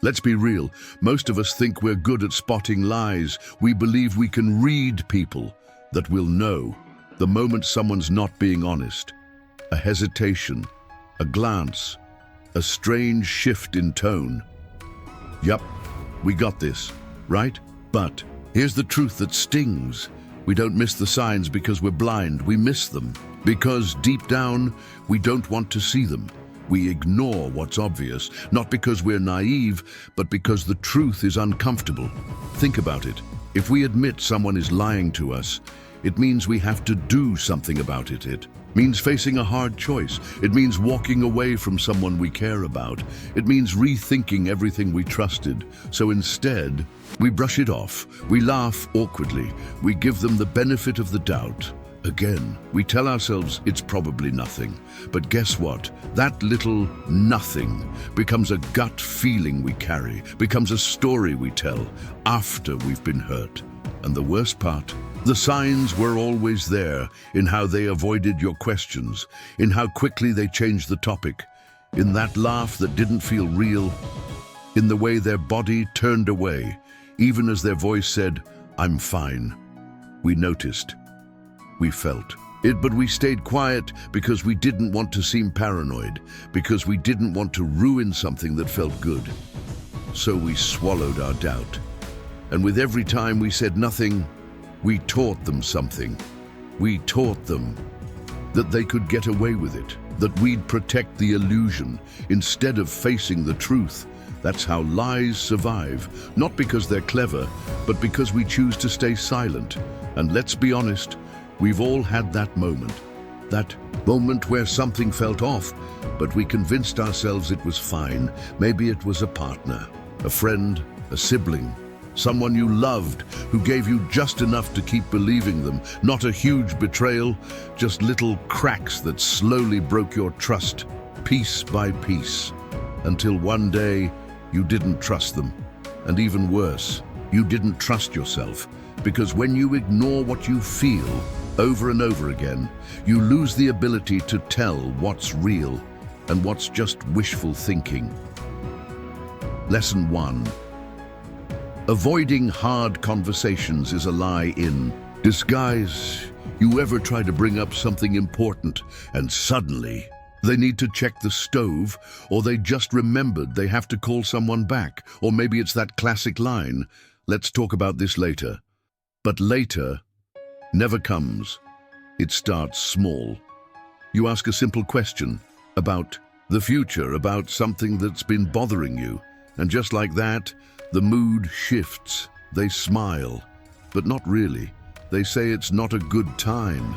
Let's be real, most of us think we're good at spotting lies. We believe we can read people, that we'll know the moment someone's not being honest. A hesitation, a glance, a strange shift in tone. Yup, we got this, right? But here's the truth that stings. We don't miss the signs because we're blind. We miss them because deep down, we don't want to see them. We ignore what's obvious, not because we're naive, but because the truth is uncomfortable. Think about it. If we admit someone is lying to us, it means we have to do something about it. It means facing a hard choice. It means walking away from someone we care about. It means rethinking everything we trusted. So instead, we brush it off. We laugh awkwardly. We give them the benefit of the doubt. Again, we tell ourselves it's probably nothing. But guess what? That little nothing becomes a gut feeling we carry, becomes a story we tell after we've been hurt. And the worst part, the signs were always there in how they avoided your questions, in how quickly they changed the topic, in that laugh that didn't feel real, in the way their body turned away, even as their voice said, "I'm fine." We noticed. We felt it, but we stayed quiet because we didn't want to seem paranoid, because we didn't want to ruin something that felt good. So we swallowed our doubt. And with every time we said nothing, we taught them something. We taught them that they could get away with it, that we'd protect the illusion instead of facing the truth. That's how lies survive, not because they're clever, but because we choose to stay silent. And let's be honest, we've all had that moment where something felt off, but we convinced ourselves it was fine. Maybe it was a partner, a friend, a sibling, someone you loved who gave you just enough to keep believing them. Not a huge betrayal, just little cracks that slowly broke your trust, piece by piece, until one day you didn't trust them. And even worse, you didn't trust yourself, because when you ignore what you feel over and over again, you lose the ability to tell what's real and what's just wishful thinking. Lesson 1. Avoiding hard conversations is a lie in disguise. You ever try to bring up something important and suddenly they need to check the stove, or they just remembered they have to call someone back, or maybe it's that classic line, "Let's talk about this later." But later never comes. It starts small. You ask a simple question about the future, about something that's been bothering you, and just like that, the mood shifts. They smile, but not really. They say it's not a good time.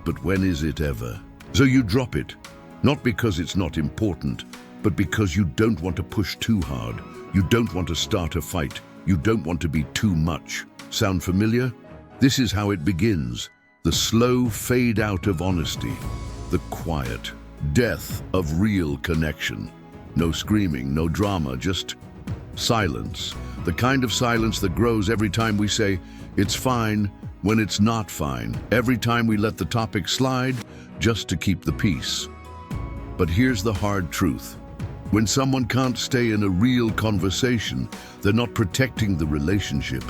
But when is it ever? So you drop it, not because it's not important, but because you don't want to push too hard. You don't want to start a fight. You don't want to be too much. Sound familiar? This is how it begins. The slow fade out of honesty. The quiet death of real connection. No screaming, no drama, just silence. The kind of silence that grows every time we say, "It's fine," when it's not fine. Every time we let the topic slide just to keep the peace. But here's the hard truth. When someone can't stay in a real conversation, they're not protecting the relationship.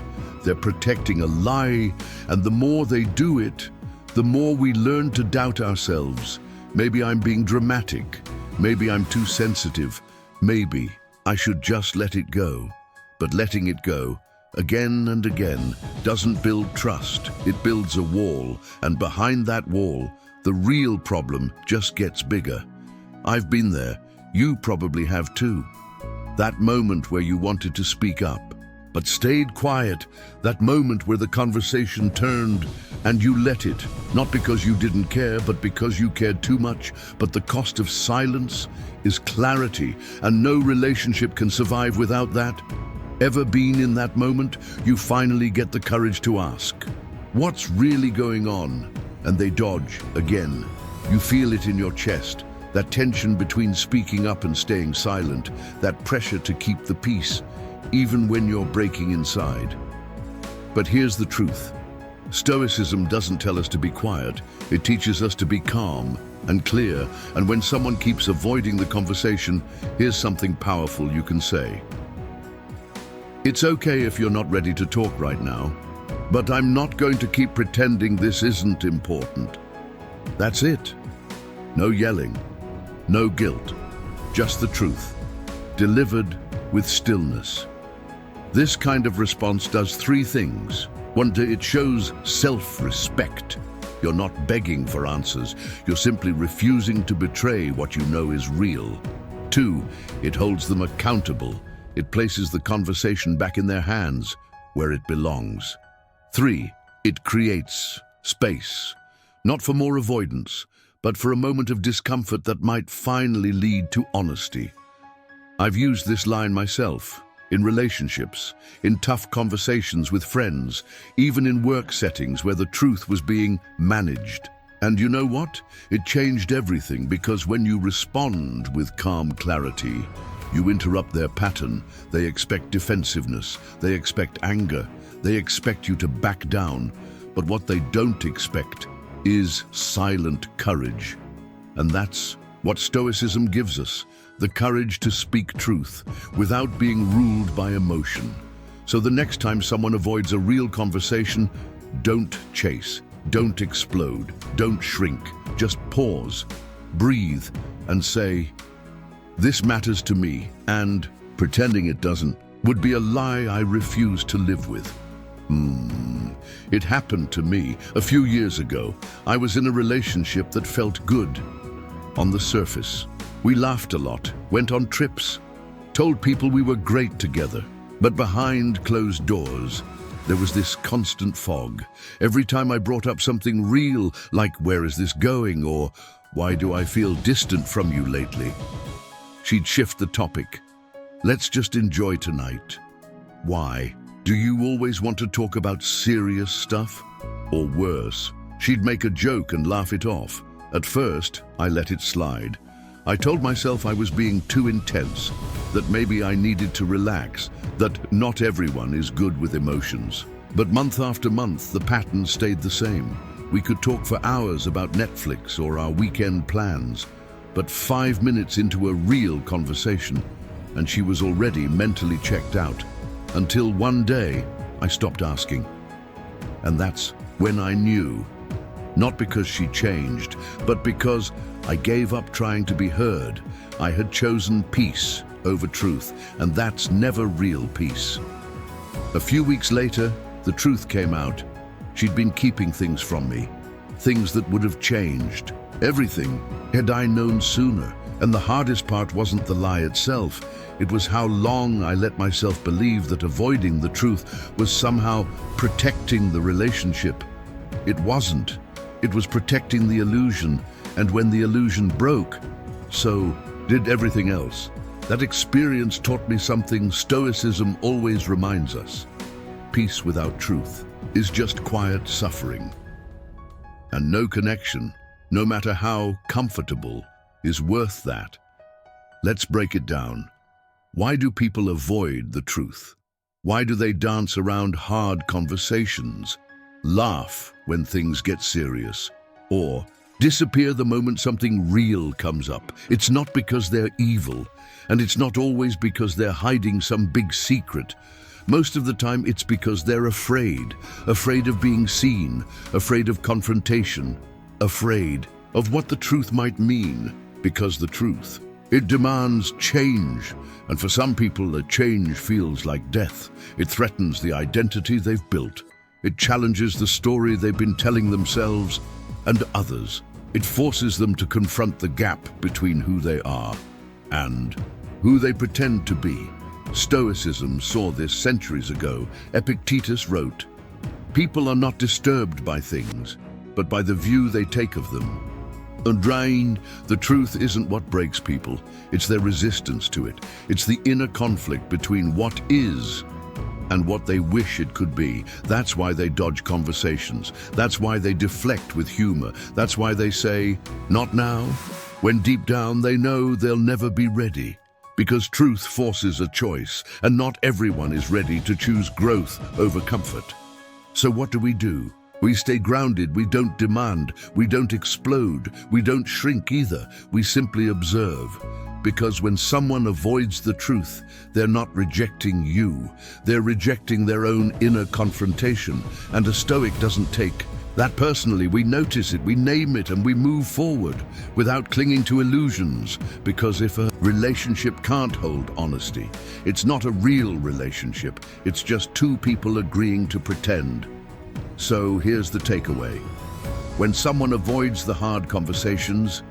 They're protecting a lie, and the more they do it, the more we learn to doubt ourselves. Maybe I'm being dramatic. Maybe I'm too sensitive. Maybe I should just let it go. But letting it go, again and again, doesn't build trust. It builds a wall, and behind that wall, the real problem just gets bigger. I've been there. You probably have too. That moment where you wanted to speak up, but stayed quiet. That moment where the conversation turned and you let it. Not because you didn't care, but because you cared too much. But the cost of silence is clarity, and no relationship can survive without that. Ever been in that moment? You finally get the courage to ask, "What's really going on?" And they dodge again. You feel it in your chest. That tension between speaking up and staying silent, that pressure to keep the peace, even when you're breaking inside. But here's the truth. Stoicism doesn't tell us to be quiet. It teaches us to be calm and clear. And when someone keeps avoiding the conversation, here's something powerful you can say. It's okay if you're not ready to talk right now, but I'm not going to keep pretending this isn't important. That's it. No yelling, no guilt, just the truth, delivered with stillness. This kind of response does three things. One, it shows self-respect. You're not begging for answers. You're simply refusing to betray what you know is real. Two, it holds them accountable. It places the conversation back in their hands, where it belongs. Three, it creates space. Not for more avoidance, but for a moment of discomfort that might finally lead to honesty. I've used this line myself, in relationships, in tough conversations with friends, even in work settings where the truth was being managed. And you know what? It changed everything, because when you respond with calm clarity, you interrupt their pattern. They expect defensiveness, they expect anger, they expect you to back down. But what they don't expect is silent courage. And that's what Stoicism gives us, the courage to speak truth without being ruled by emotion. So the next time someone avoids a real conversation, don't chase, don't explode, don't shrink. Just pause, breathe, and say, "This matters to me," and pretending it doesn't would be a lie I refuse to live with. It happened to me a few years ago. I was in a relationship that felt good on the surface. We laughed a lot, went on trips, told people we were great together. But behind closed doors, there was this constant fog. Every time I brought up something real, like "Where is this going?" or "Why do I feel distant from you lately?" she'd shift the topic. "Let's just enjoy tonight." Why? Do you always want to talk about serious stuff? Or worse, she'd make a joke and laugh it off. At first, I let it slide. I told myself I was being too intense, that maybe I needed to relax, that not everyone is good with emotions. But month after month, the pattern stayed the same. We could talk for hours about Netflix or our weekend plans, but 5 minutes into a real conversation, and she was already mentally checked out. Until one day, I stopped asking. And that's when I knew. Not because she changed, but because I gave up trying to be heard. I had chosen peace over truth, and that's never real peace. A few weeks later, the truth came out. She'd been keeping things from me, things that would have changed everything had I known sooner. And the hardest part wasn't the lie itself. It was how long I let myself believe that avoiding the truth was somehow protecting the relationship. It wasn't. It was protecting the illusion, and when the illusion broke, so did everything else. That experience taught me something Stoicism always reminds us. Peace without truth is just quiet suffering. And no connection, no matter how comfortable, is worth that. Let's break it down. Why do people avoid the truth? Why do they dance around hard conversations, laugh when things get serious, or disappear the moment something real comes up? It's not because they're evil, and it's not always because they're hiding some big secret. Most of the time it's because they're afraid of being seen, afraid of confrontation, afraid of what the truth might mean, because the truth, it demands change. And for some people, a change feels like death. It threatens the identity they've built. It challenges the story they've been telling themselves and others. It forces them to confront the gap between who they are and who they pretend to be. Stoicism saw this centuries ago. Epictetus wrote, "People are not disturbed by things, but by the view they take of them." And the truth isn't what breaks people, it's their resistance to it. It's the inner conflict between what is and what they wish it could be. That's why they dodge conversations. That's why they deflect with humor. That's why they say, "Not now," when deep down they know they'll never be ready. Because truth forces a choice, and not everyone is ready to choose growth over comfort. So what do? We stay grounded, we don't demand, we don't explode, we don't shrink either, we simply observe. Because when someone avoids the truth, they're not rejecting you. They're rejecting their own inner confrontation. And a Stoic doesn't take that personally. We notice it, we name it, and we move forward without clinging to illusions. Because if a relationship can't hold honesty, it's not a real relationship. It's just two people agreeing to pretend. So here's the takeaway. When someone avoids the hard conversations,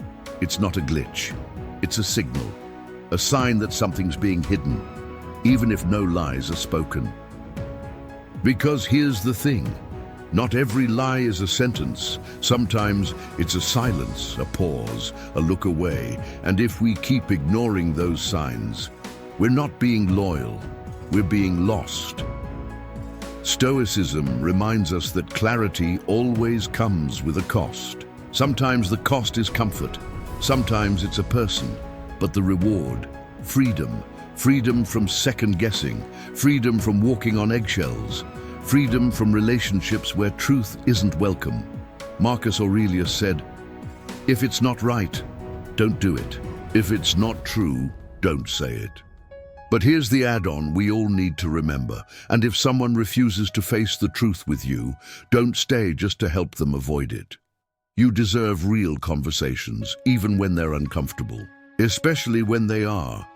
it's not a glitch. It's a signal, a sign that something's being hidden, even if no lies are spoken. Because here's the thing. Not every lie is a sentence. Sometimes it's a silence, a pause, a look away. And if we keep ignoring those signs, we're not being loyal, we're being lost. Stoicism reminds us that clarity always comes with a cost. Sometimes the cost is comfort, sometimes it's a person, but the reward, freedom. Freedom from second guessing, freedom from walking on eggshells, freedom from relationships where truth isn't welcome. Marcus Aurelius said, "If it's not right, don't do it. If it's not true, don't say it." But here's the add-on we all need to remember. And if someone refuses to face the truth with you, don't stay just to help them avoid it. You deserve real conversations, even when they're uncomfortable, especially when they are.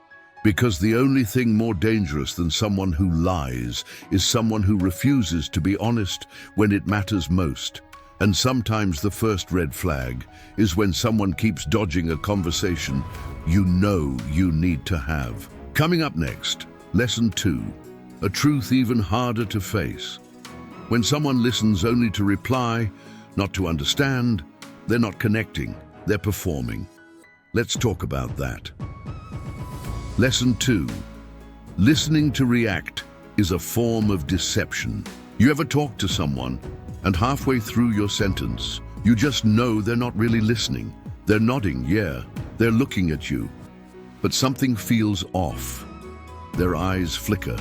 Because the only thing more dangerous than someone who lies is someone who refuses to be honest when it matters most. And sometimes the first red flag is when someone keeps dodging a conversation you know you need to have. Coming up next, Lesson 2, a truth even harder to face. When someone listens only to reply, not to understand, they're not connecting, they're performing. Let's talk about that. Lesson 2, listening to react is a form of deception. You ever talk to someone and halfway through your sentence, you just know they're not really listening? They're nodding, yeah, they're looking at you, but something feels off. Their eyes flicker.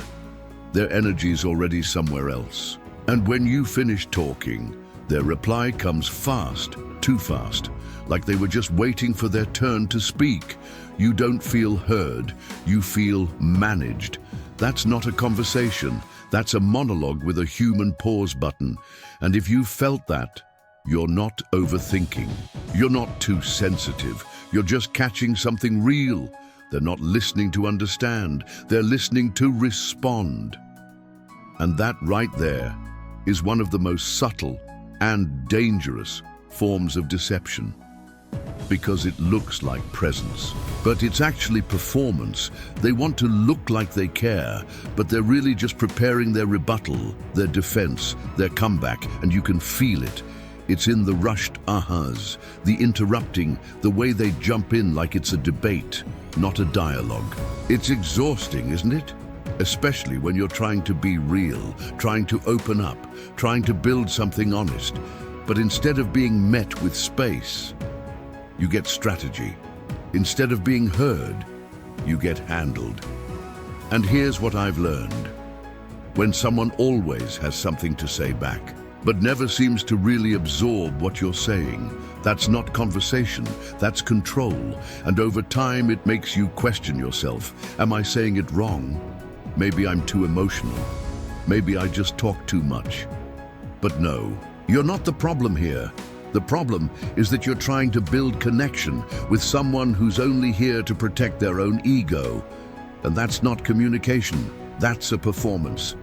Their energy's already somewhere else. And when you finish talking, their reply comes fast, too fast, like they were just waiting for their turn to speak. You don't feel heard, you feel managed. That's not a conversation, that's a monologue with a human pause button. And if you felt that, you're not overthinking. You're not too sensitive. You're just catching something real. They're not listening to understand, they're listening to respond. And that right there is one of the most subtle and dangerous forms of deception. Because it looks like presence, but it's actually performance. They want to look like they care, but they're really just preparing their rebuttal, their defense, their comeback, and you can feel it. It's in the rushed ahas, the interrupting, the way they jump in like it's a debate, not a dialogue. It's exhausting, isn't it? Especially when you're trying to be real, trying to open up, trying to build something honest. But instead of being met with space, you get strategy. Instead of being heard, you get handled. And here's what I've learned. When someone always has something to say back, but never seems to really absorb what you're saying, that's not conversation, that's control. And over time, it makes you question yourself. Am I saying it wrong? Maybe I'm too emotional. Maybe I just talk too much. But no, you're not the problem here. The problem is that you're trying to build connection with someone who's only here to protect their own ego. And that's not communication, that's a performance.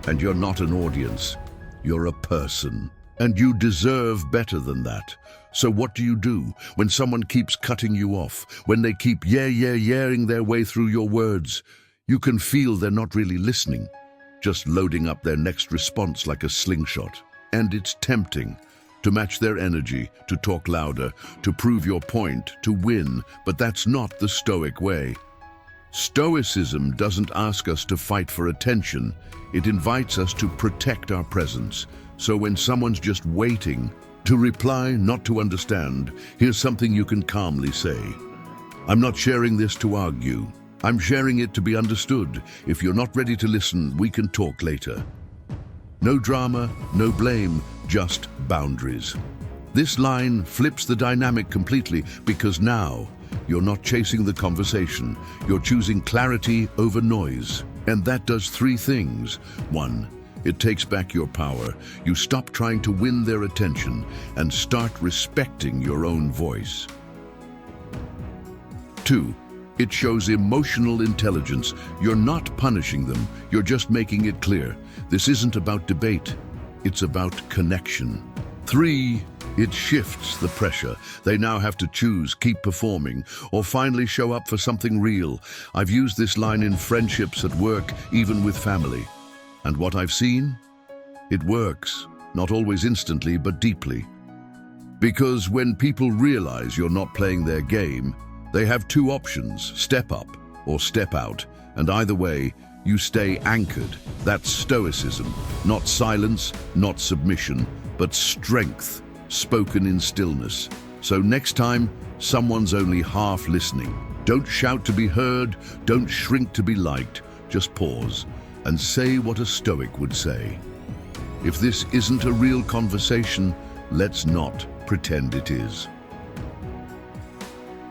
And you're not an audience, you're a person. And you deserve better than that. So what do you do when someone keeps cutting you off, when they keep yeah-ing their way through your words? You can feel they're not really listening, just loading up their next response like a slingshot. And it's tempting to match their energy, to talk louder, to prove your point, to win, but that's not the Stoic way. Stoicism doesn't ask us to fight for attention, it invites us to protect our presence. So when someone's just waiting to reply, not to understand, here's something you can calmly say. I'm not sharing this to argue. I'm sharing it to be understood. If you're not ready to listen, we can talk later. No drama, no blame, just boundaries. This line flips the dynamic completely because now You're not chasing the conversation. You're choosing clarity over noise. And that does three things. One, it takes back your power. You stop trying to win their attention and start respecting your own voice. Two, it shows emotional intelligence. You're not punishing them. You're just making it clear. This isn't about debate. It's about connection. Three, it shifts the pressure. They now have to choose, keep performing, or finally show up for something real. I've used this line in friendships, at work, even with family. And what I've seen? It works. Not always instantly, but deeply. Because when people realize you're not playing their game, they have two options: step up or step out. And either way, you stay anchored. That's stoicism. Not silence, not submission, but strength, spoken in stillness. So next time, someone's only half listening. Don't shout to be heard, don't shrink to be liked. Just pause and say what a Stoic would say. If this isn't a real conversation, let's not pretend it is.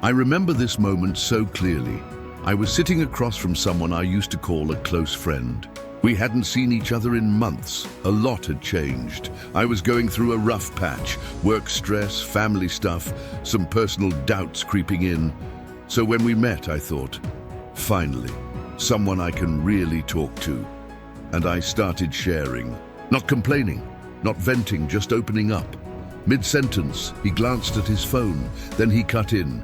I remember this moment so clearly. I was sitting across from someone I used to call a close friend. We hadn't seen each other in months. A lot had changed. I was going through a rough patch, work stress, family stuff, some personal doubts creeping in. So when we met, I thought, finally, someone I can really talk to. And I started sharing. Not complaining, not venting, just opening up. Mid-sentence, he glanced at his phone, then he cut in.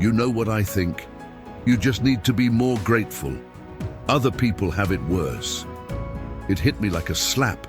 You know what I think? You just need to be more grateful. Other people have it worse. It hit me like a slap.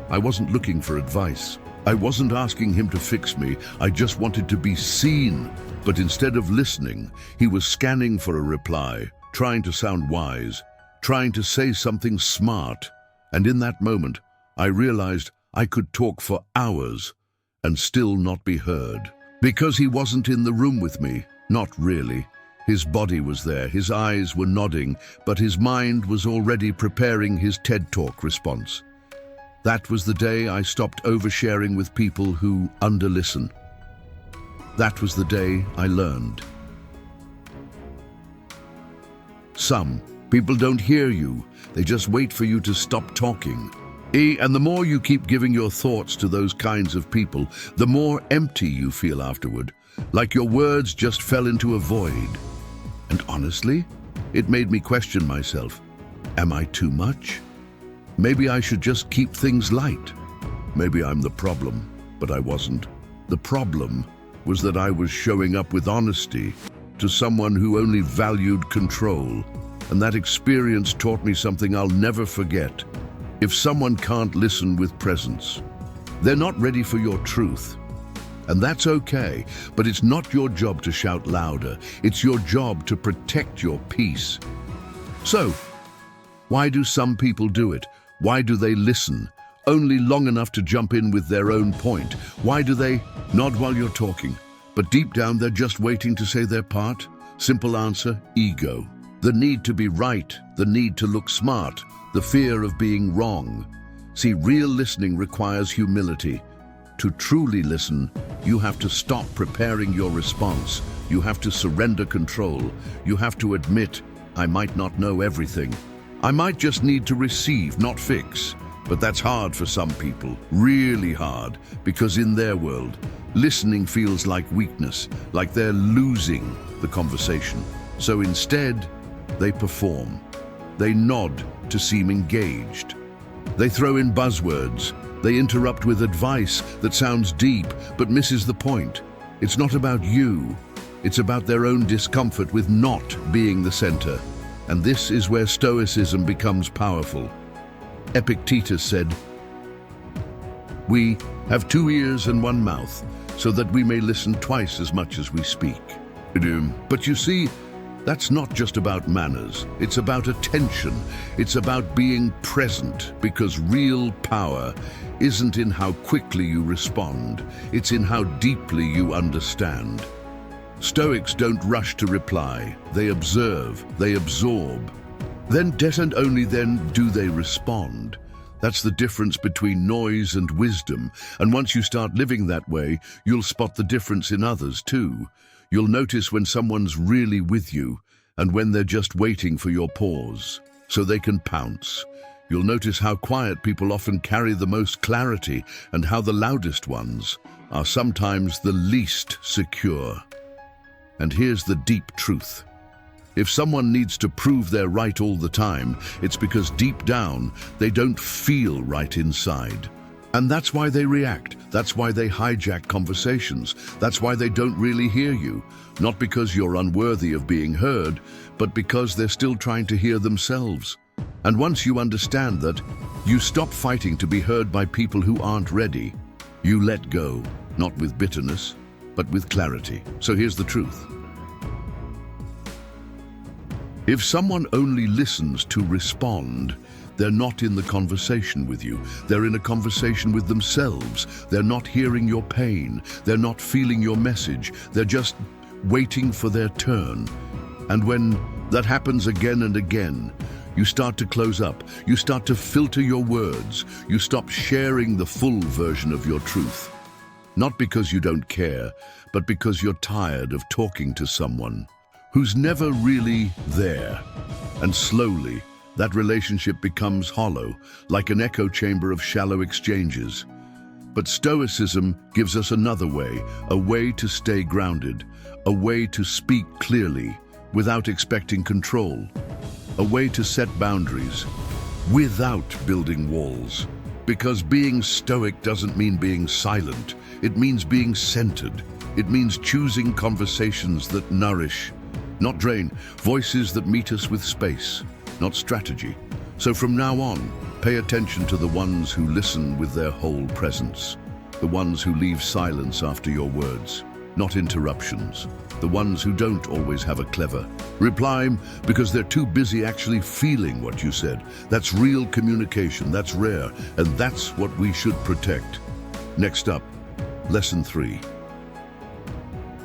I wasn't looking for advice. I wasn't asking him to fix me. I just wanted to be seen. But instead of listening, he was scanning for a reply, trying to sound wise, trying to say something smart. And in that moment, I realized I could talk for hours and still not be heard. Because he wasn't in the room with me. Not really. His body was there, his eyes were nodding, but his mind was already preparing his TED Talk response. That was the day I stopped oversharing with people who underlisten. That was the day I learned. Some people don't hear you, they just wait for you to stop talking. And the more you keep giving your thoughts to those kinds of people, the more empty you feel afterward, like your words just fell into a void. And honestly, it made me question myself. Am I too much? Maybe I should just keep things light. Maybe I'm the problem, but I wasn't. The problem was that I was showing up with honesty to someone who only valued control. And that experience taught me something I'll never forget. If someone can't listen with presence, they're not ready for your truth. And that's okay, but it's not your job to shout louder. It's your job to protect your peace. So, why do some people do it? Why do they listen? Only long enough to jump in with their own point. Why do they nod while you're talking, but deep down they're just waiting to say their part? Simple answer, ego. The need to be right, the need to look smart, the fear of being wrong. See, real listening requires humility. To truly listen, you have to stop preparing your response. You have to surrender control. You have to admit, I might not know everything. I might just need to receive, not fix. But that's hard for some people, really hard, because in their world, listening feels like weakness, like they're losing the conversation. So instead, they perform. They nod to seem engaged. They throw in buzzwords. They interrupt with advice that sounds deep but misses the point. It's not about you. It's about their own discomfort with not being the center. And this is where Stoicism becomes powerful. Epictetus said, "We have 2 ears and 1 mouth, so that we may listen twice as much as we speak." But you see, that's not just about manners. It's about attention. It's about being present, because real power isn't in how quickly you respond. It's in how deeply you understand. Stoics don't rush to reply. They observe, they absorb. Then, and only then do they respond. That's the difference between noise and wisdom. And once you start living that way, you'll spot the difference in others too. You'll notice when someone's really with you and when they're just waiting for your pause so they can pounce. You'll notice how quiet people often carry the most clarity and how the loudest ones are sometimes the least secure. And here's the deep truth. If someone needs to prove they're right all the time, it's because deep down, they don't feel right inside. And that's why they react. That's why they hijack conversations. That's why they don't really hear you. Not because you're unworthy of being heard, but because they're still trying to hear themselves. And once you understand that, you stop fighting to be heard by people who aren't ready. You let go, not with bitterness, but with clarity. So here's the truth. If someone only listens to respond, they're not in the conversation with you. They're in a conversation with themselves. They're not hearing your pain. They're not feeling your message. They're just waiting for their turn. And when that happens again and again, you start to close up. You start to filter your words. You stop sharing the full version of your truth. Not because you don't care, but because you're tired of talking to someone who's never really there. And slowly, that relationship becomes hollow, like an echo chamber of shallow exchanges. But Stoicism gives us another way, a way to stay grounded, a way to speak clearly without expecting control, a way to set boundaries without building walls. Because being Stoic doesn't mean being silent. It means being centered. It means choosing conversations that nourish, not drain, voices that meet us with space, not strategy. So from now on, pay attention to the ones who listen with their whole presence, the ones who leave silence after your words, not interruptions, the ones who don't always have a clever reply because they're too busy actually feeling what you said. That's real communication, that's rare, and that's what we should protect. Next up, lesson 3.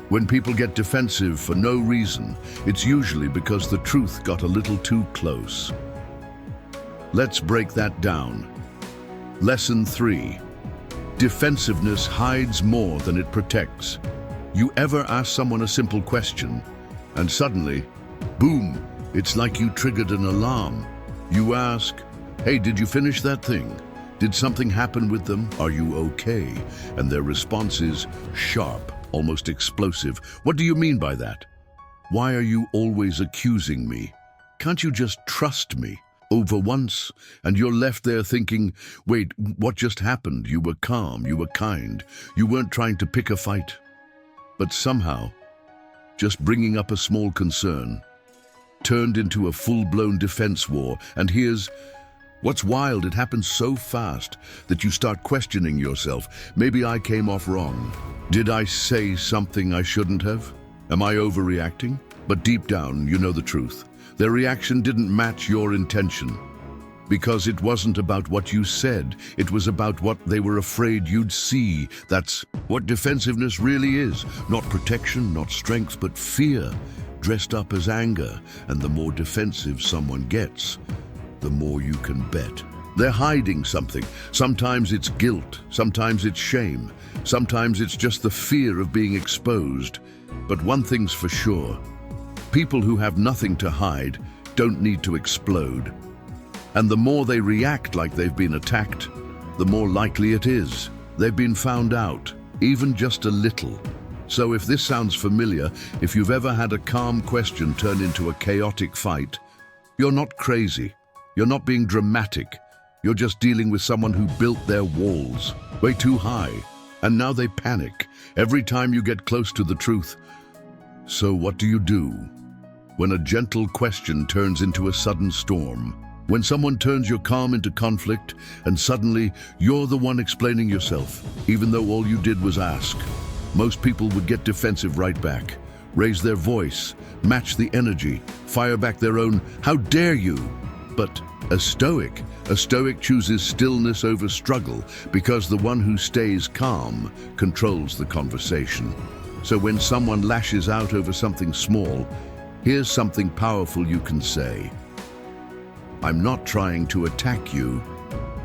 When people get defensive for no reason, it's usually because the truth got a little too close. Let's break that down. Lesson 3. Defensiveness hides more than it protects. You ever ask someone a simple question, and suddenly, boom, it's like you triggered an alarm. You ask, hey, did you finish that thing? Did something happen with them? Are you okay? And their response is sharp, almost explosive. What do you mean by that? Why are you always accusing me? Can't you just trust me? Over once, and you're left there thinking, wait, what just happened? You were calm, you were kind, you weren't trying to pick a fight. But somehow, just bringing up a small concern turned into a full-blown defense war. And here's what's wild, it happens so fast that you start questioning yourself. Maybe I came off wrong. Did I say something I shouldn't have? Am I overreacting? But deep down, you know the truth. Their reaction didn't match your intention. Because it wasn't about what you said, it was about what they were afraid you'd see. That's what defensiveness really is. Not protection, not strength, but fear, dressed up as anger. And the more defensive someone gets, the more you can bet they're hiding something. Sometimes it's guilt, sometimes it's shame, sometimes it's just the fear of being exposed. But one thing's for sure, people who have nothing to hide don't need to explode. And the more they react like they've been attacked, the more likely it is they've been found out, even just a little. So if this sounds familiar, if you've ever had a calm question turn into a chaotic fight, you're not crazy. You're not being dramatic. You're just dealing with someone who built their walls way too high, and now they panic every time you get close to the truth. So what do you do when a gentle question turns into a sudden storm? When someone turns your calm into conflict, and suddenly you're the one explaining yourself, even though all you did was ask. Most people would get defensive right back, raise their voice, match the energy, fire back their own, "How dare you?" But a Stoic chooses stillness over struggle, because the one who stays calm controls the conversation. So when someone lashes out over something small, here's something powerful you can say. I'm not trying to attack you,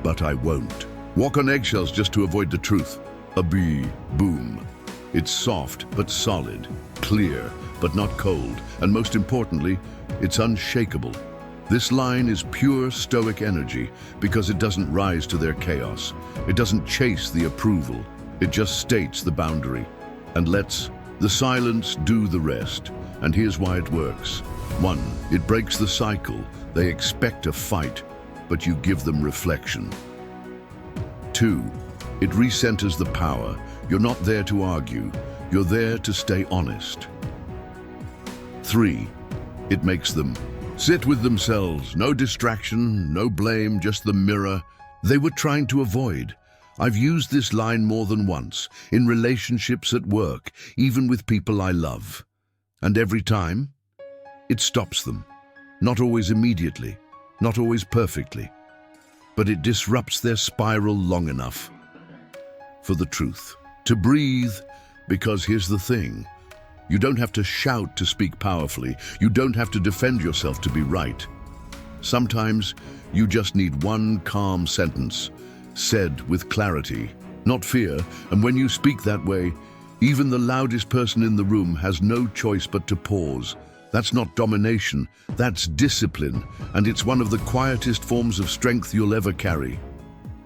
but I won't. Walk on eggshells just to avoid the truth. Boom. It's soft but solid, clear but not cold, and most importantly, it's unshakable. This line is pure Stoic energy because it doesn't rise to their chaos. It doesn't chase the approval. It just states the boundary and lets the silence do the rest. And here's why it works. 1. It breaks the cycle. They expect a fight, but you give them reflection. 2. It recenters the power. You're not there to argue. You're there to stay honest. 3. It makes them sit with themselves. No distraction, no blame, just the mirror they were trying to avoid. I've used this line more than once, in relationships, at work, even with people I love. And every time, it stops them. Not always immediately, not always perfectly, but it disrupts their spiral long enough for the truth to breathe. Because here's the thing, you don't have to shout to speak powerfully. You don't have to defend yourself to be right. Sometimes you just need one calm sentence, said with clarity, not fear. And when you speak that way, even the loudest person in the room has no choice but to pause. That's not domination, that's discipline, and it's one of the quietest forms of strength you'll ever carry.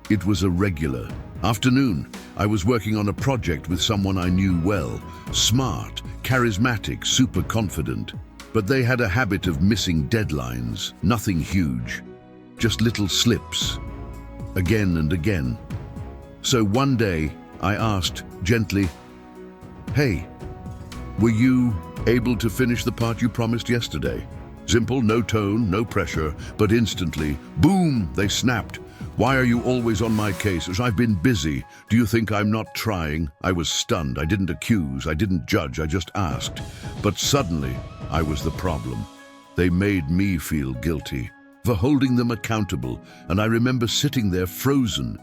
It was a regular afternoon. I was working on a project with someone I knew well, smart, charismatic, super confident, but they had a habit of missing deadlines. Nothing huge, just little slips, again and again. So one day I asked gently, "Hey, were you able to finish the part you promised yesterday?" Simple, no tone, no pressure, but instantly, boom, they snapped. "Why are you always on my case? As I've been busy. Do you think I'm not trying?" I was stunned. I didn't accuse, I didn't judge, I just asked. But suddenly, I was the problem. They made me feel guilty for holding them accountable, and I remember sitting there frozen,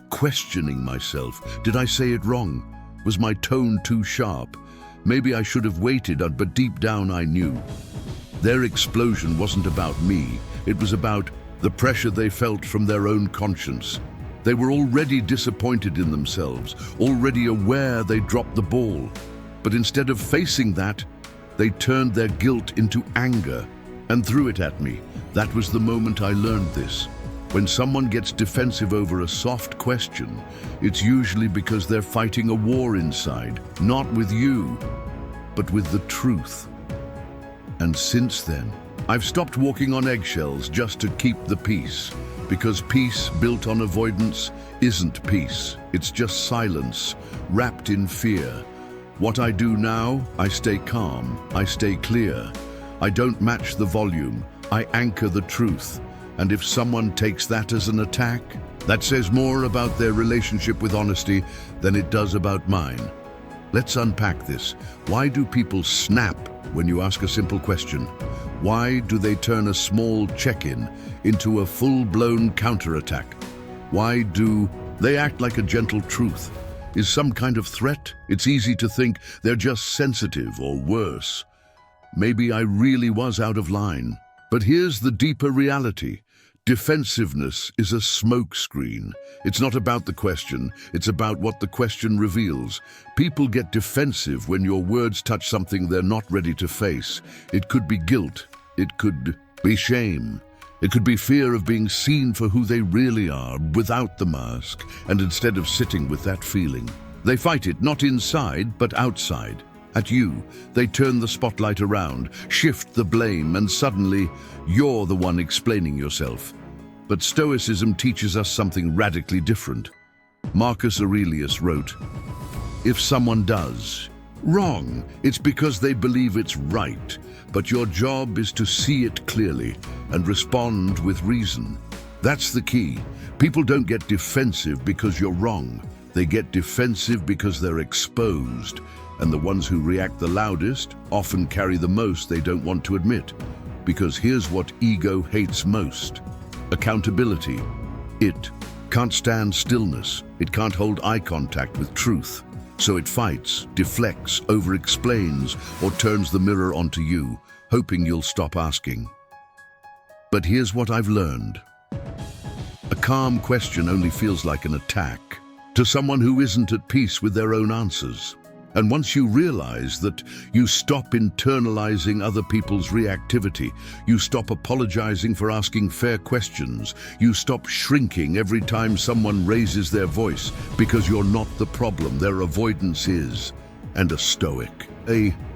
questioning myself. Did I say it wrong? Was my tone too sharp? Maybe I should have waited, but deep down I knew. Their explosion wasn't about me. It was about the pressure they felt from their own conscience. They were already disappointed in themselves, already aware they dropped the ball. But instead of facing that, they turned their guilt into anger and threw it at me. That was the moment I learned this. When someone gets defensive over a soft question, it's usually because they're fighting a war inside, not with you, but with the truth. And since then, I've stopped walking on eggshells just to keep the peace, because peace built on avoidance isn't peace. It's just silence, wrapped in fear. What I do now, I stay calm, I stay clear. I don't match the volume, I anchor the truth. And if someone takes that as an attack, that says more about their relationship with honesty than it does about mine. Let's unpack this. Why do people snap when you ask a simple question? Why do they turn a small check-in into a full-blown counterattack? Why do they act like a gentle truth is some kind of threat? It's easy to think they're just sensitive, or worse, maybe I really was out of line. But here's the deeper reality. Defensiveness is a smokescreen. It's not about the question, it's about what the question reveals. People get defensive when your words touch something they're not ready to face. It could be guilt, it could be shame, it could be fear of being seen for who they really are without the mask. And instead of sitting with that feeling, they fight it, not inside, but outside. At you, they turn the spotlight around, shift the blame, and suddenly you're the one explaining yourself. But Stoicism teaches us something radically different. Marcus Aurelius wrote, "If someone does wrong, it's because they believe it's right, but your job is to see it clearly and respond with reason." That's the key. People don't get defensive because you're wrong. They get defensive because they're exposed. And the ones who react the loudest often carry the most they don't want to admit. Because here's what ego hates most: accountability. It can't stand stillness. It can't hold eye contact with truth. So it fights, deflects, over-explains, or turns the mirror onto you, hoping you'll stop asking. But here's what I've learned. A calm question only feels like an attack to someone who isn't at peace with their own answers. And once you realize that, you stop internalizing other people's reactivity, you stop apologizing for asking fair questions, you stop shrinking every time someone raises their voice, because you're not the problem, their avoidance is. And a Stoic,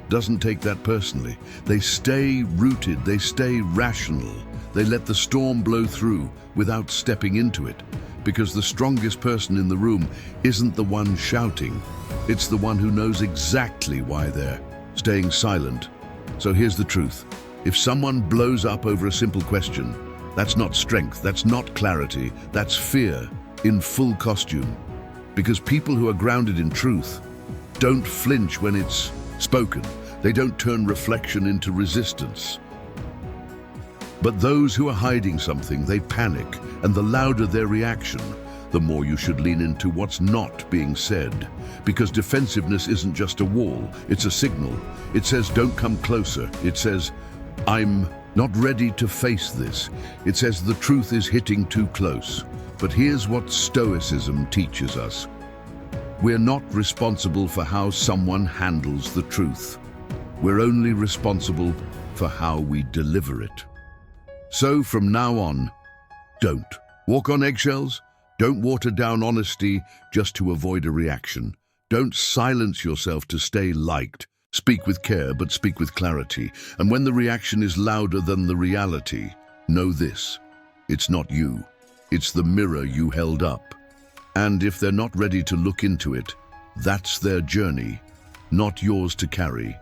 doesn't take that personally. They stay rooted, they stay rational. They let the storm blow through without stepping into it, because the strongest person in the room isn't the one shouting. It's the one who knows exactly why they're staying silent. So here's the truth. If someone blows up over a simple question, that's not strength, that's not clarity, that's fear in full costume. Because people who are grounded in truth don't flinch when it's spoken. They don't turn reflection into resistance. But those who are hiding something, they panic, and the louder their reaction, the more you should lean into what's not being said. Because defensiveness isn't just a wall, it's a signal. It says, don't come closer. It says, I'm not ready to face this. It says the truth is hitting too close. But here's what Stoicism teaches us. We're not responsible for how someone handles the truth. We're only responsible for how we deliver it. So from now on, don't walk on eggshells. Don't water down honesty just to avoid a reaction. Don't silence yourself to stay liked. Speak with care, but speak with clarity. And when the reaction is louder than the reality, know this: it's not you. It's the mirror you held up. And if they're not ready to look into it, that's their journey, not yours to carry.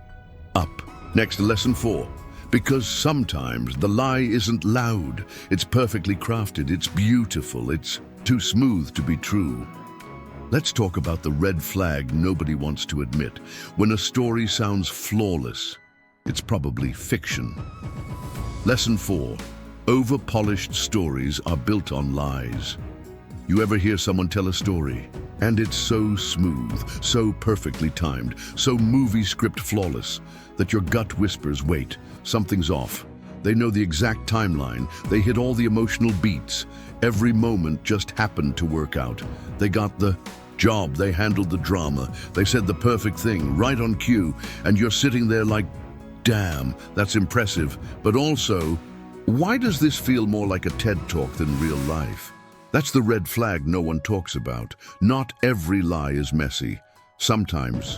Up. Next, lesson 4. Because sometimes the lie isn't loud, it's perfectly crafted, it's beautiful, it's too smooth to be true. Let's talk about the red flag nobody wants to admit. When a story sounds flawless, it's probably fiction. Lesson 4. Overpolished stories are built on lies. You ever hear someone tell a story, and it's so smooth, so perfectly timed, so movie script flawless, that your gut whispers, wait, something's off. They know the exact timeline, they hit all the emotional beats. Every moment just happened to work out. They got the job, they handled the drama, they said the perfect thing, right on cue, and you're sitting there like, damn, that's impressive. But also, why does this feel more like a TED Talk than real life? That's the red flag no one talks about. Not every lie is messy. Sometimes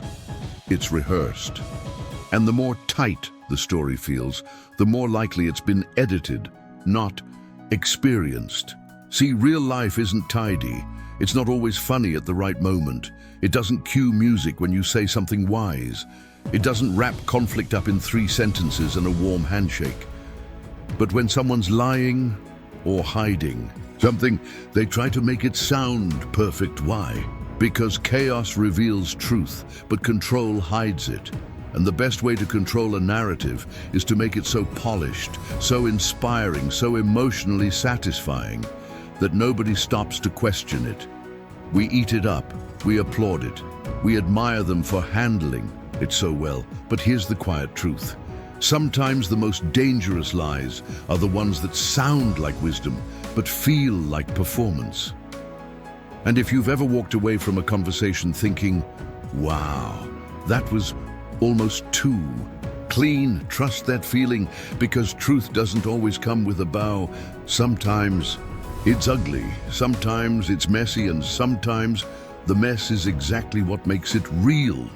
it's rehearsed. And the more tight the story feels, the more likely it's been edited, not experienced. See, real life isn't tidy. It's not always funny at the right moment. It doesn't cue music when you say something wise. It doesn't wrap conflict up in 3 sentences and a warm handshake. But when someone's lying or hiding something, they try to make it sound perfect. Why? Because chaos reveals truth, but control hides it. And the best way to control a narrative is to make it so polished, so inspiring, so emotionally satisfying that nobody stops to question it. We eat it up, we applaud it, we admire them for handling it so well. But here's the quiet truth. Sometimes the most dangerous lies are the ones that sound like wisdom, but feel like performance. And if you've ever walked away from a conversation thinking, wow, that was almost too clean, trust that feeling, because truth doesn't always come with a bow. Sometimes it's ugly, sometimes it's messy, and sometimes the mess is exactly what makes it real.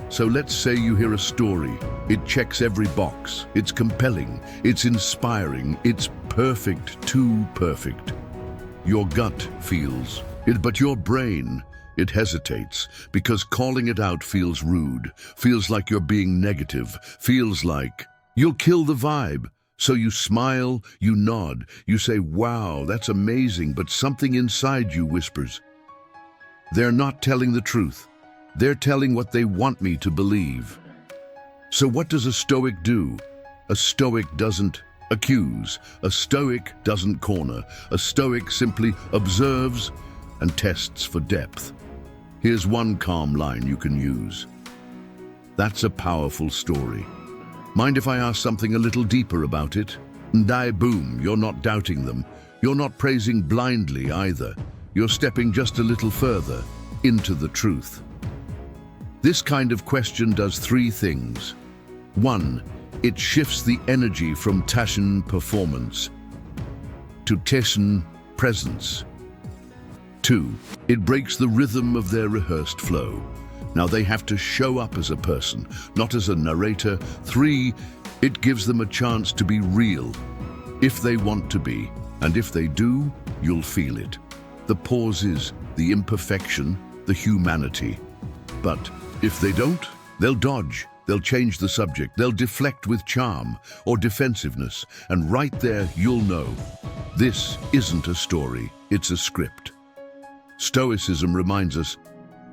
So let's say you hear a story. It checks every box. It's compelling, it's inspiring, it's perfect, too perfect. Your gut feels it, but your brain, it hesitates, because calling it out feels rude, feels like you're being negative, feels like you'll kill the vibe. So you smile, you nod, you say, wow, that's amazing, but something inside you whispers, they're not telling the truth. They're telling what they want me to believe. So what does a Stoic do? A Stoic doesn't accuse. A Stoic doesn't corner. A Stoic simply observes and tests for depth. Here's one calm line you can use. That's a powerful story. Mind if I ask something a little deeper about it? And boom, you're not doubting them. You're not praising blindly either. You're stepping just a little further into the truth. This kind of question does three things. 1. It shifts the energy from Taschen performance to Taschen presence. 2. It breaks the rhythm of their rehearsed flow. Now they have to show up as a person, not as a narrator. 3. It gives them a chance to be real, if they want to be, and if they do, you'll feel it. The pauses, the imperfection, the humanity. But if they don't, they'll dodge, they'll change the subject, they'll deflect with charm or defensiveness, and right there you'll know. This isn't a story, it's a script. Stoicism reminds us,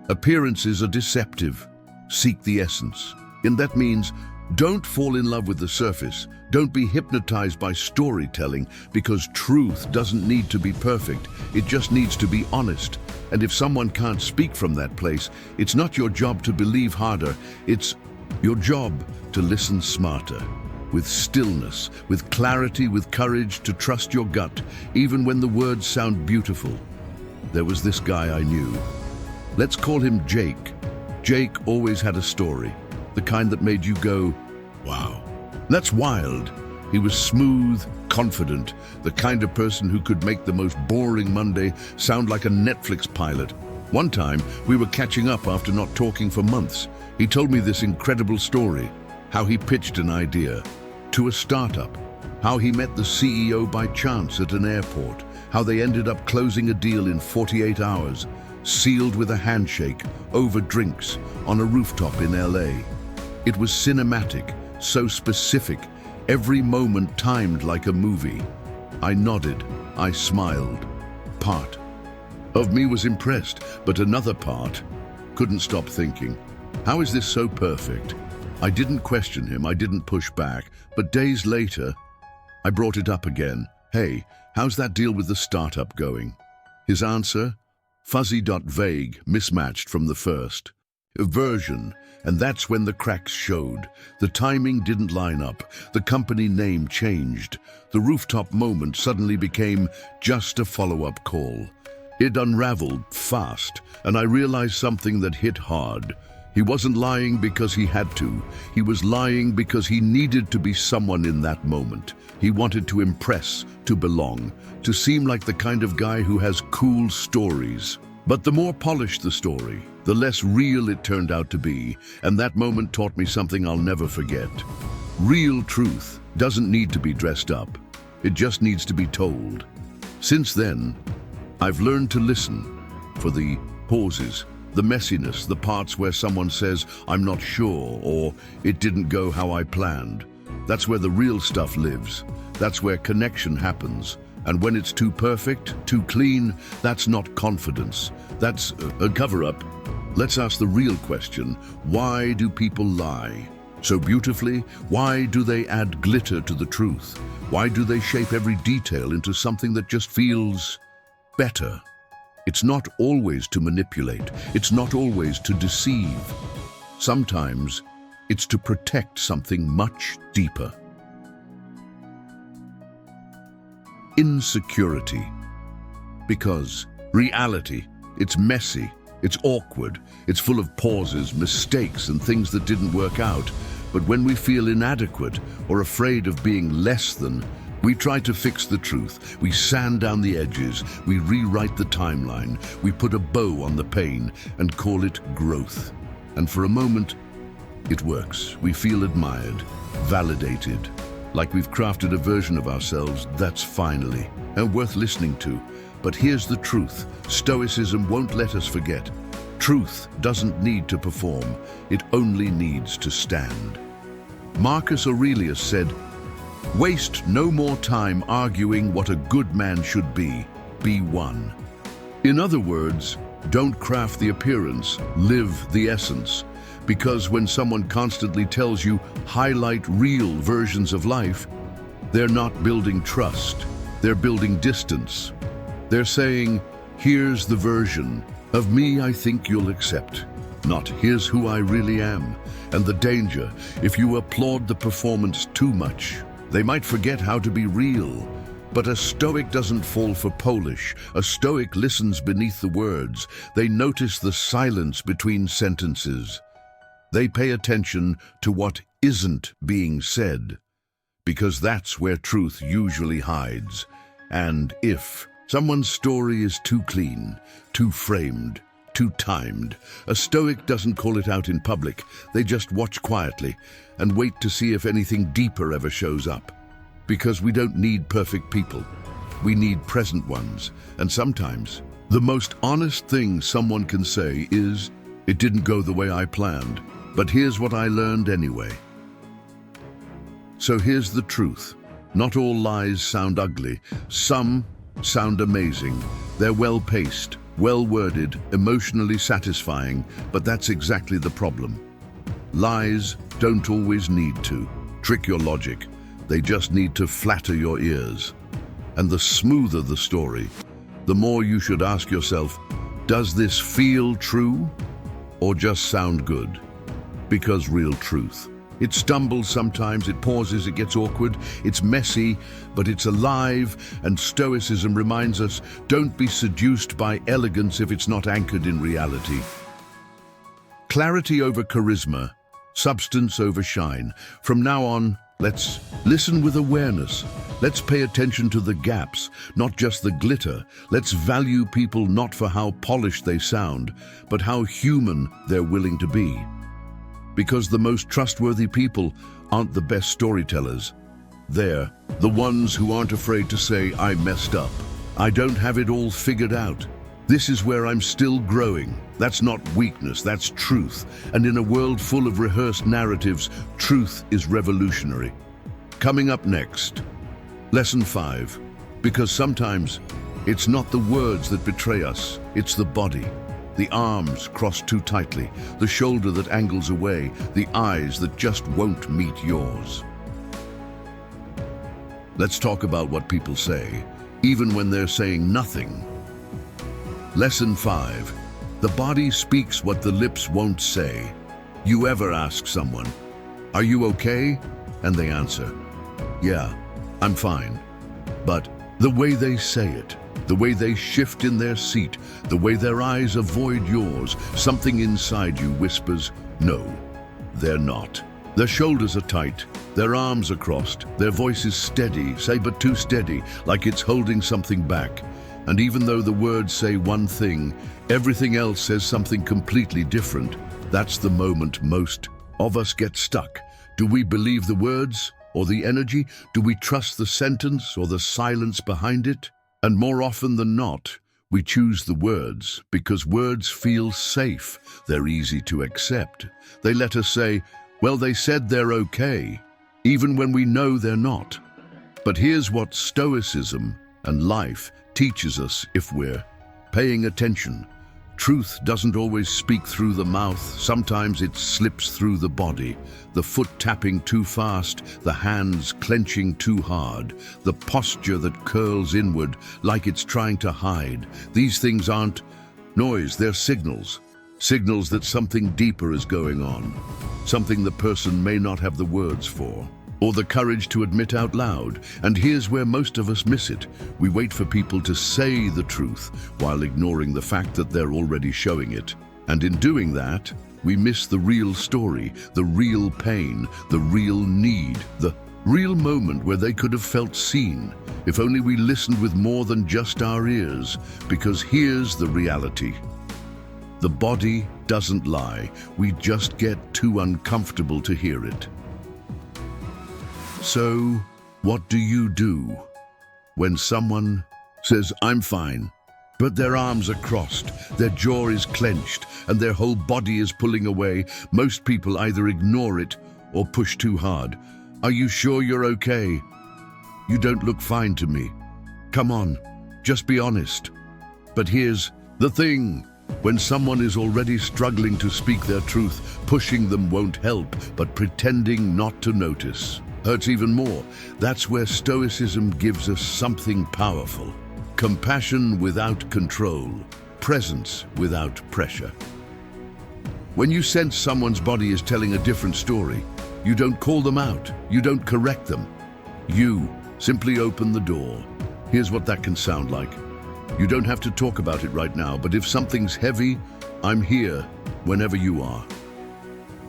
appearances are deceptive. Seek the essence. And that means, don't fall in love with the surface. Don't be hypnotized by storytelling, because truth doesn't need to be perfect. It just needs to be honest. And if someone can't speak from that place, it's not your job to believe harder. It's your job to listen smarter, with stillness, with clarity, with courage, to trust your gut, even when the words sound beautiful. There was this guy I knew. Let's call him Jake. Jake always had a story, the kind that made you go, wow. That's wild. He was smooth, confident, the kind of person who could make the most boring Monday sound like a Netflix pilot. One time, we were catching up after not talking for months. He told me this incredible story, how he pitched an idea to a startup, how he met the CEO by chance at an airport, how they ended up closing a deal in 48 hours, sealed with a handshake, over drinks, on a rooftop in LA. It was cinematic, so specific, every moment timed like a movie. I nodded, I smiled. Part of me was impressed, but another part couldn't stop thinking, how is this so perfect? I didn't question him, I didn't push back, but days later, I brought it up again. Hey, how's that deal with the startup going? His answer? Fuzzy. Vague, mismatched from the first. Version, and that's when the cracks showed. The timing didn't line up. The company name changed. The rooftop moment suddenly became just a follow-up call. It unraveled fast, and I realized something that hit hard. He wasn't lying because he had to. He was lying because he needed to be someone in that moment. He wanted to impress, to belong, to seem like the kind of guy who has cool stories. But the more polished the story, the less real it turned out to be, and that moment taught me something I'll never forget. Real truth doesn't need to be dressed up. It just needs to be told. Since then, I've learned to listen for the pauses, the messiness, the parts where someone says, I'm not sure, or it didn't go how I planned. That's where the real stuff lives. That's where connection happens. And when it's too perfect, too clean, that's not confidence. That's a cover-up. Let's ask the real question. Why do people lie so beautifully? Why do they add glitter to the truth? Why do they shape every detail into something that just feels better? It's not always to manipulate. It's not always to deceive. Sometimes it's to protect something much deeper. Insecurity. Because reality, it's messy, it's awkward, it's full of pauses, mistakes, and things that didn't work out. But when we feel inadequate or afraid of being less than, we try to fix the truth. We sand down the edges, we rewrite the timeline, we put a bow on the pain and call it growth. And for a moment, it works. We feel admired, validated, like we've crafted a version of ourselves that's finally and worth listening to. But here's the truth. Stoicism won't let us forget. Truth doesn't need to perform. It only needs to stand. Marcus Aurelius said, "Waste no more time arguing what a good man should be. Be one." In other words, don't craft the appearance, live the essence. Because when someone constantly tells you, highlight real versions of life, they're not building trust, they're building distance. They're saying, here's the version of me I think you'll accept, not here's who I really am. And the danger, if you applaud the performance too much, they might forget how to be real. But a Stoic doesn't fall for Polish. A Stoic listens beneath the words. They notice the silence between sentences. They pay attention to what isn't being said, because that's where truth usually hides. And if someone's story is too clean, too framed, too timed, a Stoic doesn't call it out in public. They just watch quietly and wait to see if anything deeper ever shows up. Because we don't need perfect people. We need present ones. And sometimes, the most honest thing someone can say is, "It didn't go the way I planned, but here's what I learned anyway." So here's the truth. Not all lies sound ugly. Some sound amazing. They're well-paced, well-worded, emotionally satisfying, but that's exactly the problem. Lies don't always need to trick your logic. They just need to flatter your ears. And the smoother the story, the more you should ask yourself, does this feel true or just sound good? Because real truth, it stumbles sometimes, it pauses, it gets awkward, it's messy, but it's alive. And Stoicism reminds us, don't be seduced by elegance if it's not anchored in reality. Clarity over charisma, substance over shine. From now on, let's listen with awareness. Let's pay attention to the gaps, not just the glitter. Let's value people not for how polished they sound, but how human they're willing to be. Because the most trustworthy people aren't the best storytellers. They're the ones who aren't afraid to say, "I messed up. I don't have it all figured out. This is where I'm still growing." That's not weakness, that's truth. And in a world full of rehearsed narratives, truth is revolutionary. Coming up next, Lesson 5. Because sometimes it's not the words that betray us, it's the body. The arms crossed too tightly, the shoulder that angles away, the eyes that just won't meet yours. Let's talk about what people say, even when they're saying nothing. Lesson 5. The body speaks what the lips won't say. You ever ask someone, "Are you okay?" And they answer, "Yeah, I'm fine." But the way they say it, the way they shift in their seat, the way their eyes avoid yours, something inside you whispers, "No, they're not." Their shoulders are tight, their arms are crossed, their voice is steady, say but too steady, like it's holding something back. And even though the words say one thing, everything else says something completely different. That's the moment most of us get stuck. Do we believe the words or the energy? Do we trust the sentence or the silence behind it? And more often than not, we choose the words because words feel safe. They're easy to accept. They let us say, "Well, they said they're okay," even when we know they're not. But here's what Stoicism and life teaches us if we're paying attention. Truth doesn't always speak through the mouth. Sometimes it slips through the body. The foot tapping too fast, the hands clenching too hard, the posture that curls inward like it's trying to hide. These things aren't noise, they're signals. Signals that something deeper is going on. Something the person may not have the words for, or the courage to admit out loud. And here's where most of us miss it. We wait for people to say the truth while ignoring the fact that they're already showing it. And in doing that, we miss the real story, the real pain, the real need, the real moment where they could have felt seen, if only we listened with more than just our ears. Because here's the reality. The body doesn't lie. We just get too uncomfortable to hear it. So, what do you do when someone says, "I'm fine," but their arms are crossed, their jaw is clenched, and their whole body is pulling away? Most people either ignore it or push too hard. "Are you sure you're okay? You don't look fine to me. Come on, just be honest." But here's the thing. When someone is already struggling to speak their truth, pushing them won't help, but pretending not to notice hurts even more. That's where Stoicism gives us something powerful. Compassion without control, presence without pressure. When you sense someone's body is telling a different story, you don't call them out, you don't correct them. You simply open the door. Here's what that can sound like. You don't have to talk about it right now, but if something's heavy, I'm here whenever you are.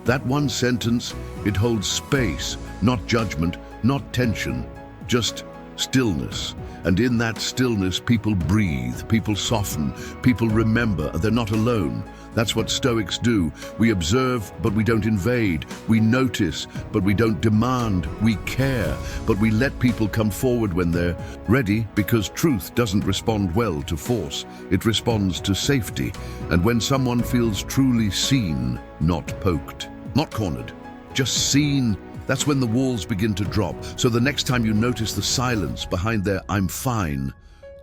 That one sentence, it holds space, not judgment, not tension, just stillness. And in that stillness, people breathe, people soften, people remember they're not alone. That's what Stoics do. We observe, but we don't invade. We notice, but we don't demand. We care, but we let people come forward when they're ready, because truth doesn't respond well to force. It responds to safety. And when someone feels truly seen, not poked, not cornered, just seen, that's when the walls begin to drop. So the next time you notice the silence behind their "I'm fine,"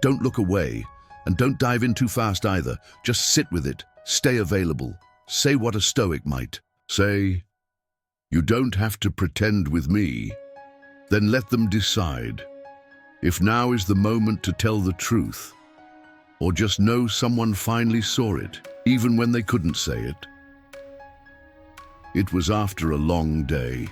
don't look away, and don't dive in too fast either. Just sit with it. Stay available. Say what a Stoic might say. You don't have to pretend with me. Then let them decide if now is the moment to tell the truth, or just know someone finally saw it, even when they couldn't say it. It was after a long day.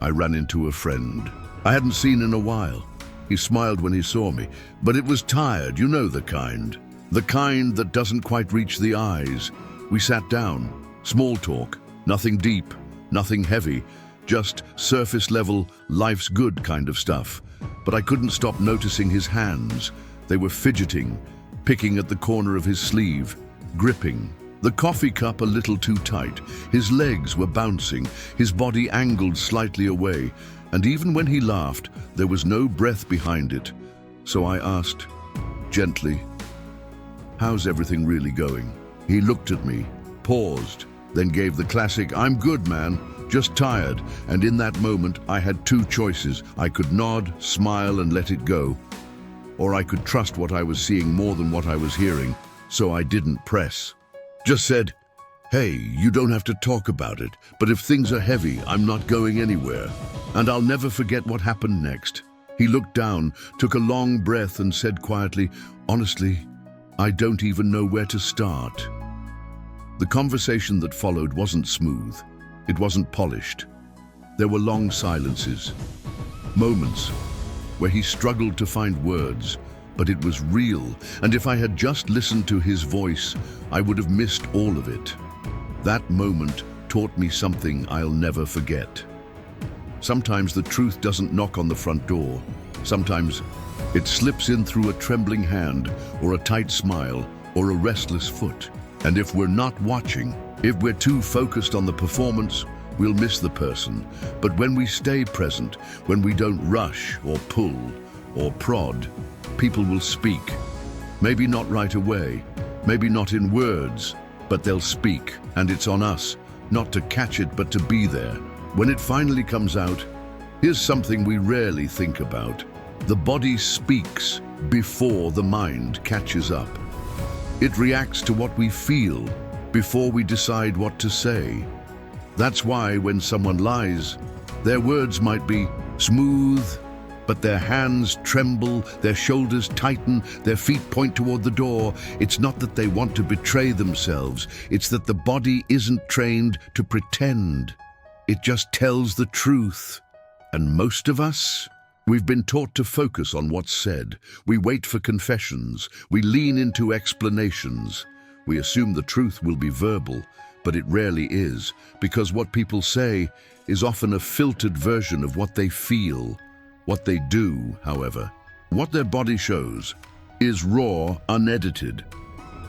I ran into a friend I hadn't seen in a while. He smiled when he saw me, but it was tired, you know the kind. The kind that doesn't quite reach the eyes. We sat down, small talk, nothing deep, nothing heavy, just surface level, life's good kind of stuff. But I couldn't stop noticing his hands. They were fidgeting, picking at the corner of his sleeve, gripping. The coffee cup a little too tight. His legs were bouncing, his body angled slightly away, and even when he laughed, there was no breath behind it. So I asked, gently, "How's everything really going?" He looked at me, paused, then gave the classic, "I'm good, man, just tired." And in that moment, I had two choices. I could nod, smile, and let it go, or I could trust what I was seeing more than what I was hearing. So I didn't press. Just said, "Hey, you don't have to talk about it, but if things are heavy, I'm not going anywhere." And I'll never forget what happened next. He looked down, took a long breath, and said quietly, "Honestly, I don't even know where to start." The conversation that followed wasn't smooth. It wasn't polished. There were long silences, moments where he struggled to find words, but it was real, and if I had just listened to his voice, I would have missed all of it. That moment taught me something I'll never forget. Sometimes the truth doesn't knock on the front door. Sometimes it slips in through a trembling hand, or a tight smile, or a restless foot. And if we're not watching, if we're too focused on the performance, we'll miss the person. But when we stay present, when we don't rush or pull or prod, people will speak. Maybe not right away, maybe not in words, but they'll speak. And it's on us, not to catch it, but to be there. When it finally comes out, here's something we rarely think about. The body speaks before the mind catches up. It reacts to what we feel before we decide what to say. That's why when someone lies, their words might be smooth, but their hands tremble, their shoulders tighten, their feet point toward the door. It's not that they want to betray themselves. It's that the body isn't trained to pretend. It just tells the truth. And most of us, we've been taught to focus on what's said. We wait for confessions. We lean into explanations. We assume the truth will be verbal, but it rarely is, because what people say is often a filtered version of what they feel. What they do, however, what their body shows, is raw, unedited.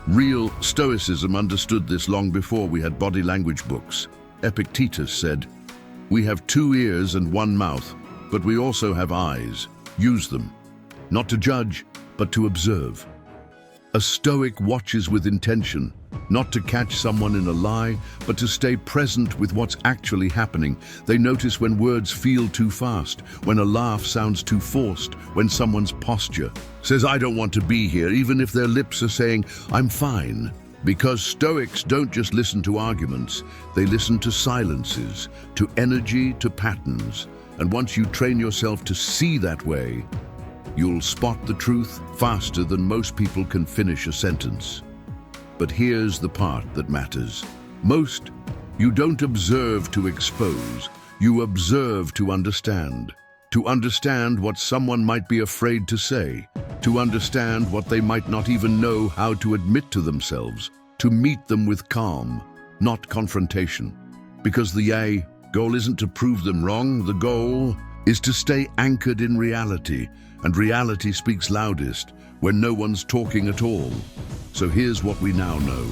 Real Stoicism understood this long before we had body language books. Epictetus said, "We have 2 ears and 1 mouth, but we also have eyes. Use them, not to judge, but to observe." A Stoic watches with intention, not to catch someone in a lie, but to stay present with what's actually happening. They notice when words feel too fast, when a laugh sounds too forced, when someone's posture says, "I don't want to be here," even if their lips are saying, "I'm fine." Because Stoics don't just listen to arguments, they listen to silences, to energy, to patterns. And once you train yourself to see that way, you'll spot the truth faster than most people can finish a sentence. But here's the part that matters. Most, you don't observe to expose, you observe to understand. To understand what someone might be afraid to say, to understand what they might not even know how to admit to themselves, to meet them with calm, not confrontation. Because the goal isn't to prove them wrong, the goal is to stay anchored in reality, and reality speaks loudest when no one's talking at all. So here's what we now know.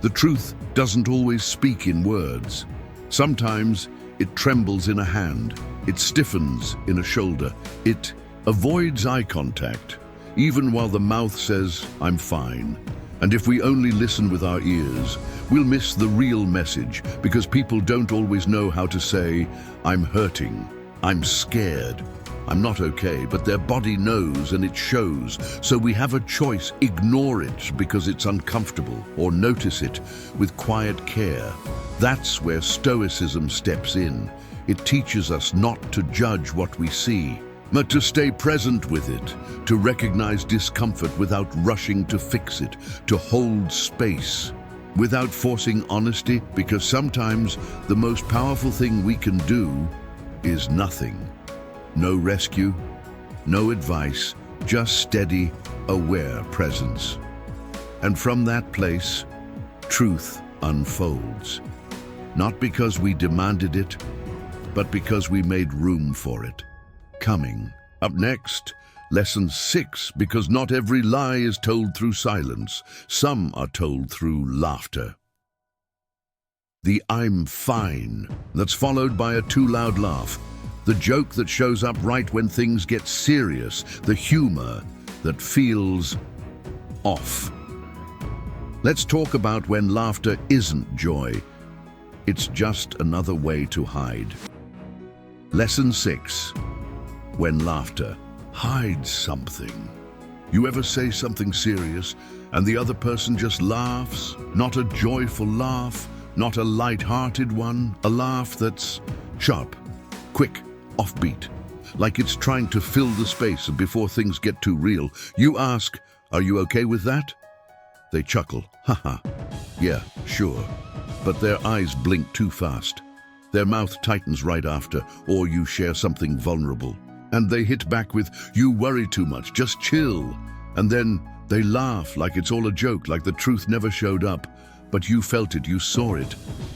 The truth doesn't always speak in words. Sometimes it trembles in a hand, it stiffens in a shoulder, it avoids eye contact, even while the mouth says, "I'm fine." And if we only listen with our ears, we'll miss the real message, because people don't always know how to say, "I'm hurting, I'm scared, I'm not okay," but their body knows and it shows. So we have a choice: ignore it because it's uncomfortable, or notice it with quiet care. That's where Stoicism steps in. It teaches us not to judge what we see, but to stay present with it, to recognize discomfort without rushing to fix it, to hold space without forcing honesty, because sometimes the most powerful thing we can do is nothing. No rescue, no advice, just steady, aware presence. And from that place, truth unfolds. Not because we demanded it, but because we made room for it. Coming up next, Lesson 6, because not every lie is told through silence. Some are told through laughter. The "I'm fine" that's followed by a too loud laugh. The joke that shows up right when things get serious. The humor that feels off. Let's talk about when laughter isn't joy. It's just another way to hide. Lesson 6. When laughter hides something. You ever say something serious and the other person just laughs? Not a joyful laugh, not a light-hearted one, a laugh that's sharp, quick, offbeat, like it's trying to fill the space before things get too real. You ask, "Are you okay with that?" They chuckle, "Haha, yeah, sure." But their eyes blink too fast. Their mouth tightens right after, or you share something vulnerable, and they hit back with, "You worry too much, just chill." And then they laugh like it's all a joke, like the truth never showed up. But you felt it, you saw it.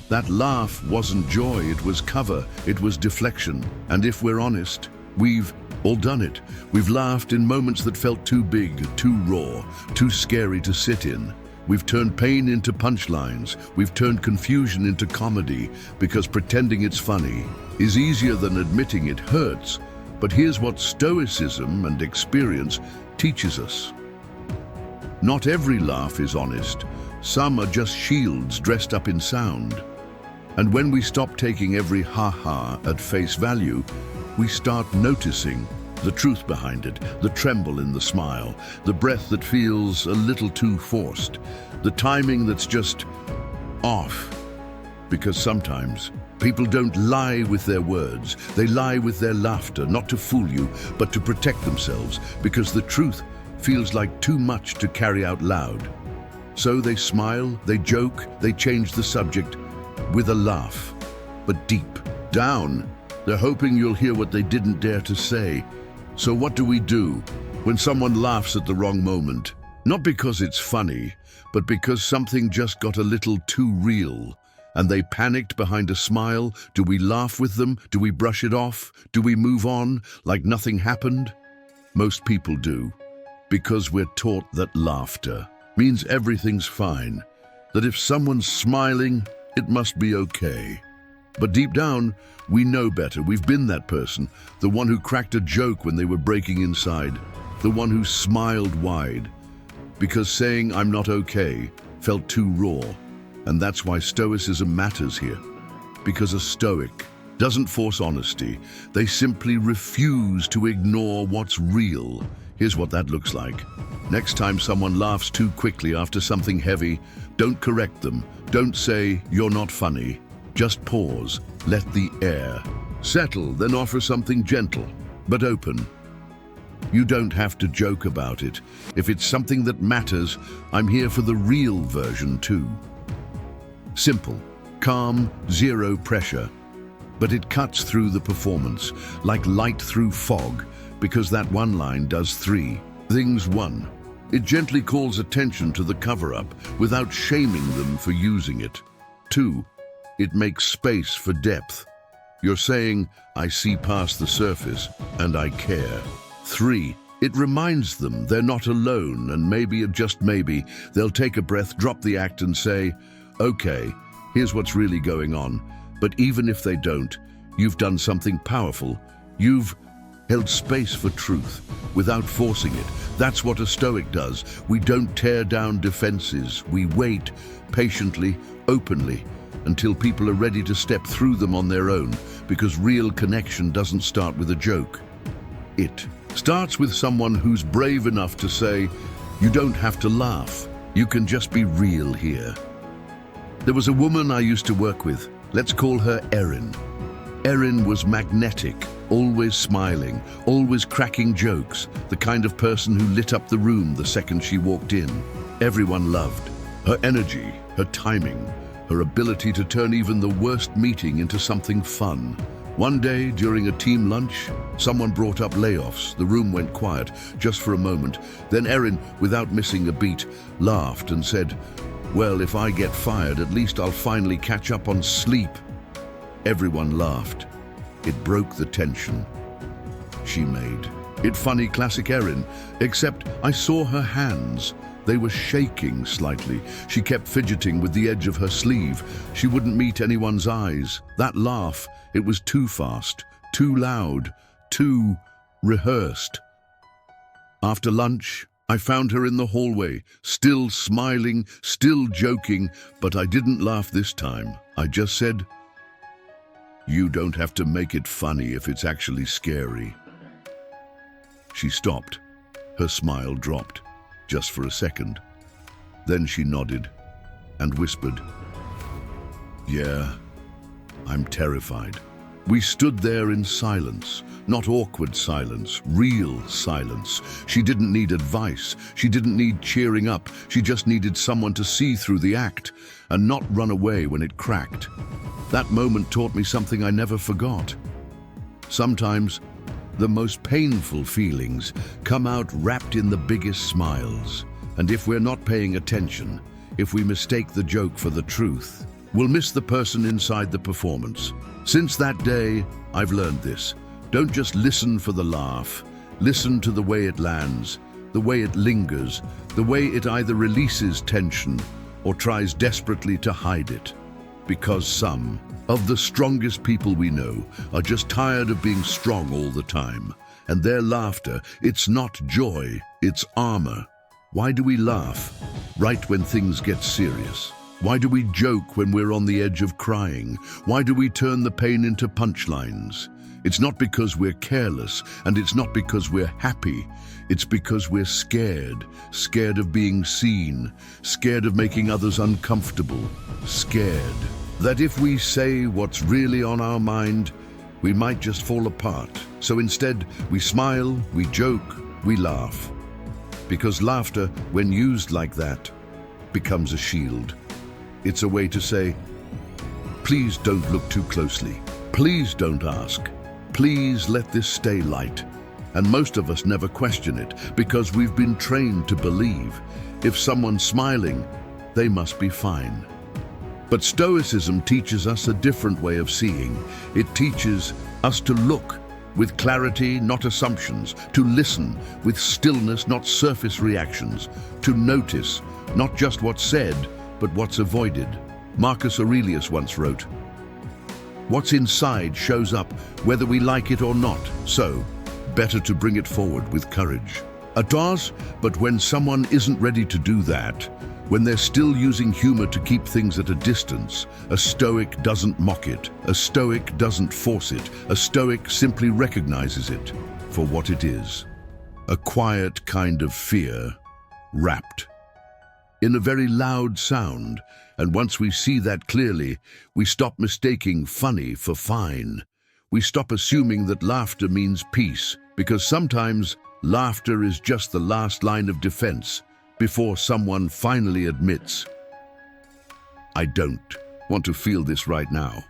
That laugh wasn't joy, it was cover, it was deflection. And if we're honest, we've all done it. We've laughed in moments that felt too big, too raw, too scary to sit in. We've turned pain into punchlines. We've turned confusion into comedy, because pretending it's funny is easier than admitting it hurts. But here's what Stoicism and experience teaches us. Not every laugh is honest. Some are just shields dressed up in sound. And when we stop taking every ha-ha at face value, we start noticing the truth behind it, the tremble in the smile, the breath that feels a little too forced, the timing that's just off. Because sometimes people don't lie with their words, they lie with their laughter, not to fool you, but to protect themselves, because the truth feels like too much to carry out loud. So they smile, they joke, they change the subject with a laugh. But deep down, they're hoping you'll hear what they didn't dare to say. So what do we do when someone laughs at the wrong moment? Not because it's funny, but because something just got a little too real, and they panicked behind a smile. Do we laugh with them? Do we brush it off? Do we move on like nothing happened? Most people do, because we're taught that laughter means everything's fine, that if someone's smiling, it must be okay. But deep down, we know better. We've been that person, the one who cracked a joke when they were breaking inside, the one who smiled wide, because saying "I'm not okay" felt too raw. And that's why Stoicism matters here. Because a Stoic doesn't force honesty. They simply refuse to ignore what's real. Here's what that looks like. Next time someone laughs too quickly after something heavy, don't correct them. Don't say, "You're not funny." Just pause, let the air settle, then offer something gentle, but open. You don't have to joke about it. If it's something that matters, I'm here for the real version too. Simple, calm, zero pressure. But it cuts through the performance, like light through fog, because that one line does three things. One, it gently calls attention to the cover-up without shaming them for using it. Two, it makes space for depth. You're saying, I see past the surface and I care. 3, it reminds them they're not alone, and maybe, just maybe, they'll take a breath, drop the act and say, okay, here's what's really going on. But even if they don't, you've done something powerful. You've held space for truth without forcing it. That's what a Stoic does. We don't tear down defenses. We wait patiently, openly, until people are ready to step through them on their own, because real connection doesn't start with a joke. It starts with someone who's brave enough to say, you don't have to laugh. You can just be real here. There was a woman I used to work with. Let's call her Erin. Erin was magnetic, always smiling, always cracking jokes, the kind of person who lit up the room the second she walked in. Everyone loved her energy, her timing, her ability to turn even the worst meeting into something fun. One day, during a team lunch, someone brought up layoffs. The room went quiet, just for a moment. Then Erin, without missing a beat, laughed and said, well, if I get fired, at least I'll finally catch up on sleep. Everyone laughed. It broke the tension she made. It funny, classic Erin, except I saw her hands. They were shaking slightly. She kept fidgeting with the edge of her sleeve. She wouldn't meet anyone's eyes. That laugh, it was too fast, too loud, too rehearsed. After lunch, I found her in the hallway, still smiling, still joking, but I didn't laugh this time. I just said, you don't have to make it funny if it's actually scary. She stopped. Her smile dropped, just for a second. Then she nodded and whispered, yeah, I'm terrified. We stood there in silence, not awkward silence, real silence. She didn't need advice. She didn't need cheering up. She just needed someone to see through the act and not run away when it cracked. That moment taught me something I never forgot. Sometimes the most painful feelings come out wrapped in the biggest smiles. And if we're not paying attention, if we mistake the joke for the truth, we'll miss the person inside the performance. Since that day, I've learned this. Don't just listen for the laugh. Listen to the way it lands, the way it lingers, the way it either releases tension or tries desperately to hide it. Because some of the strongest people we know are just tired of being strong all the time. And their laughter, it's not joy, it's armor. Why do we laugh right when things get serious? Why do we joke when we're on the edge of crying? Why do we turn the pain into punchlines? It's not because we're careless, and it's not because we're happy. It's because we're scared. Scared of being seen. Scared of making others uncomfortable. Scared that if we say what's really on our mind, we might just fall apart. So instead, we smile, we joke, we laugh. Because laughter, when used like that, becomes a shield. It's a way to say, please don't look too closely. Please don't ask. Please let this stay light. And most of us never question it because we've been trained to believe if someone's smiling, they must be fine. But Stoicism teaches us a different way of seeing. It teaches us to look with clarity, not assumptions, to listen with stillness, not surface reactions, to notice not just what's said, but what's avoided. Marcus Aurelius once wrote, what's inside shows up whether we like it or not, so better to bring it forward with courage. But when someone isn't ready to do that, when they're still using humor to keep things at a distance, a Stoic doesn't mock it, a Stoic doesn't force it, a Stoic simply recognizes it for what it is. A quiet kind of fear, wrapped in a very loud sound, and once we see that clearly, we stop mistaking funny for fine. We stop assuming that laughter means peace, because sometimes laughter is just the last line of defense before someone finally admits, I don't want to feel this right now.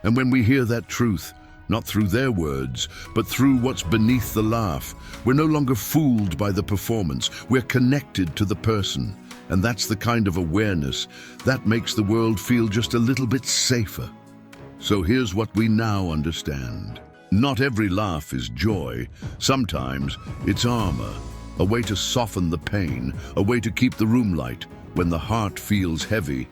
And when we hear that truth, not through their words, but through what's beneath the laugh, we're no longer fooled by the performance. We're connected to the person. And that's the kind of awareness that makes the world feel just a little bit safer. So here's what we now understand. Not every laugh is joy. Sometimes it's armor, a way to soften the pain, a way to keep the room light when the heart feels heavy.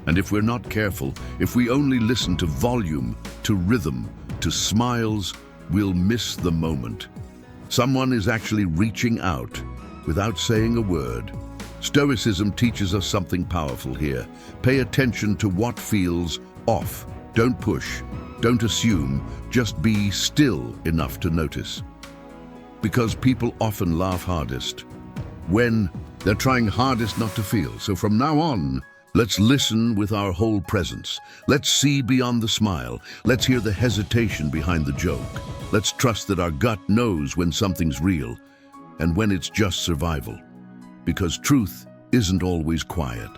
And if we're not careful, if we only listen to volume, to rhythm, to smiles, we'll miss the moment. Someone is actually reaching out without saying a word. Stoicism teaches us something powerful here. Pay attention to what feels off. Don't push, don't assume, just be still enough to notice. Because people often laugh hardest when they're trying hardest not to feel. So from now on, let's listen with our whole presence. Let's see beyond the smile. Let's hear the hesitation behind the joke. Let's trust that our gut knows when something's real and when it's just survival. Because truth isn't always quiet.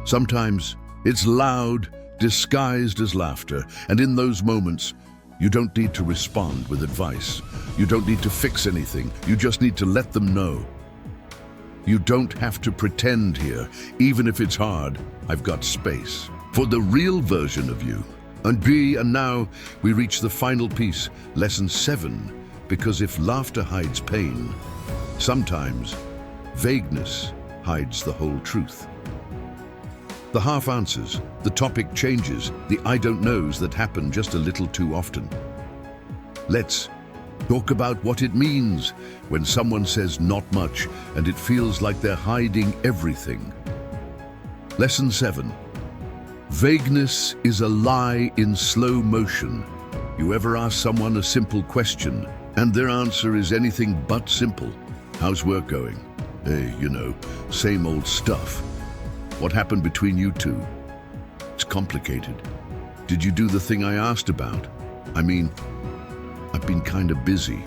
Sometimes it's loud, disguised as laughter, and in those moments, you don't need to respond with advice. You don't need to fix anything. You just need to let them know. You don't have to pretend here. Even if it's hard, I've got space for the real version of you. And now we reach the final piece, lesson 7. Because if laughter hides pain, sometimes vagueness hides the whole truth. The half answers, the topic changes, the I don't knows that happen just a little too often. Let's talk about what it means when someone says not much and it feels like they're hiding everything. Lesson 7. Vagueness is a lie in slow motion. You ever ask someone a simple question and their answer is anything but simple? How's work going? Hey, same old stuff. What happened between you two? It's complicated. Did you do the thing I asked about? I've been kind of busy.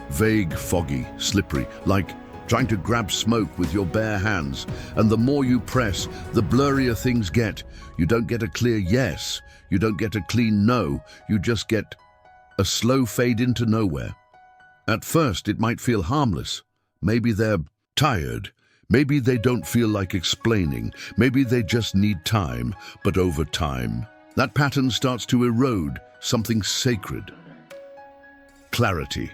Vague, foggy, slippery, like trying to grab smoke with your bare hands. And the more you press, the blurrier things get. You don't get a clear yes. You don't get a clean no. You just get a slow fade into nowhere. At first, it might feel harmless. Maybe they're tired. Maybe they don't feel like explaining. Maybe they just need time. But over time, that pattern starts to erode something sacred. Clarity.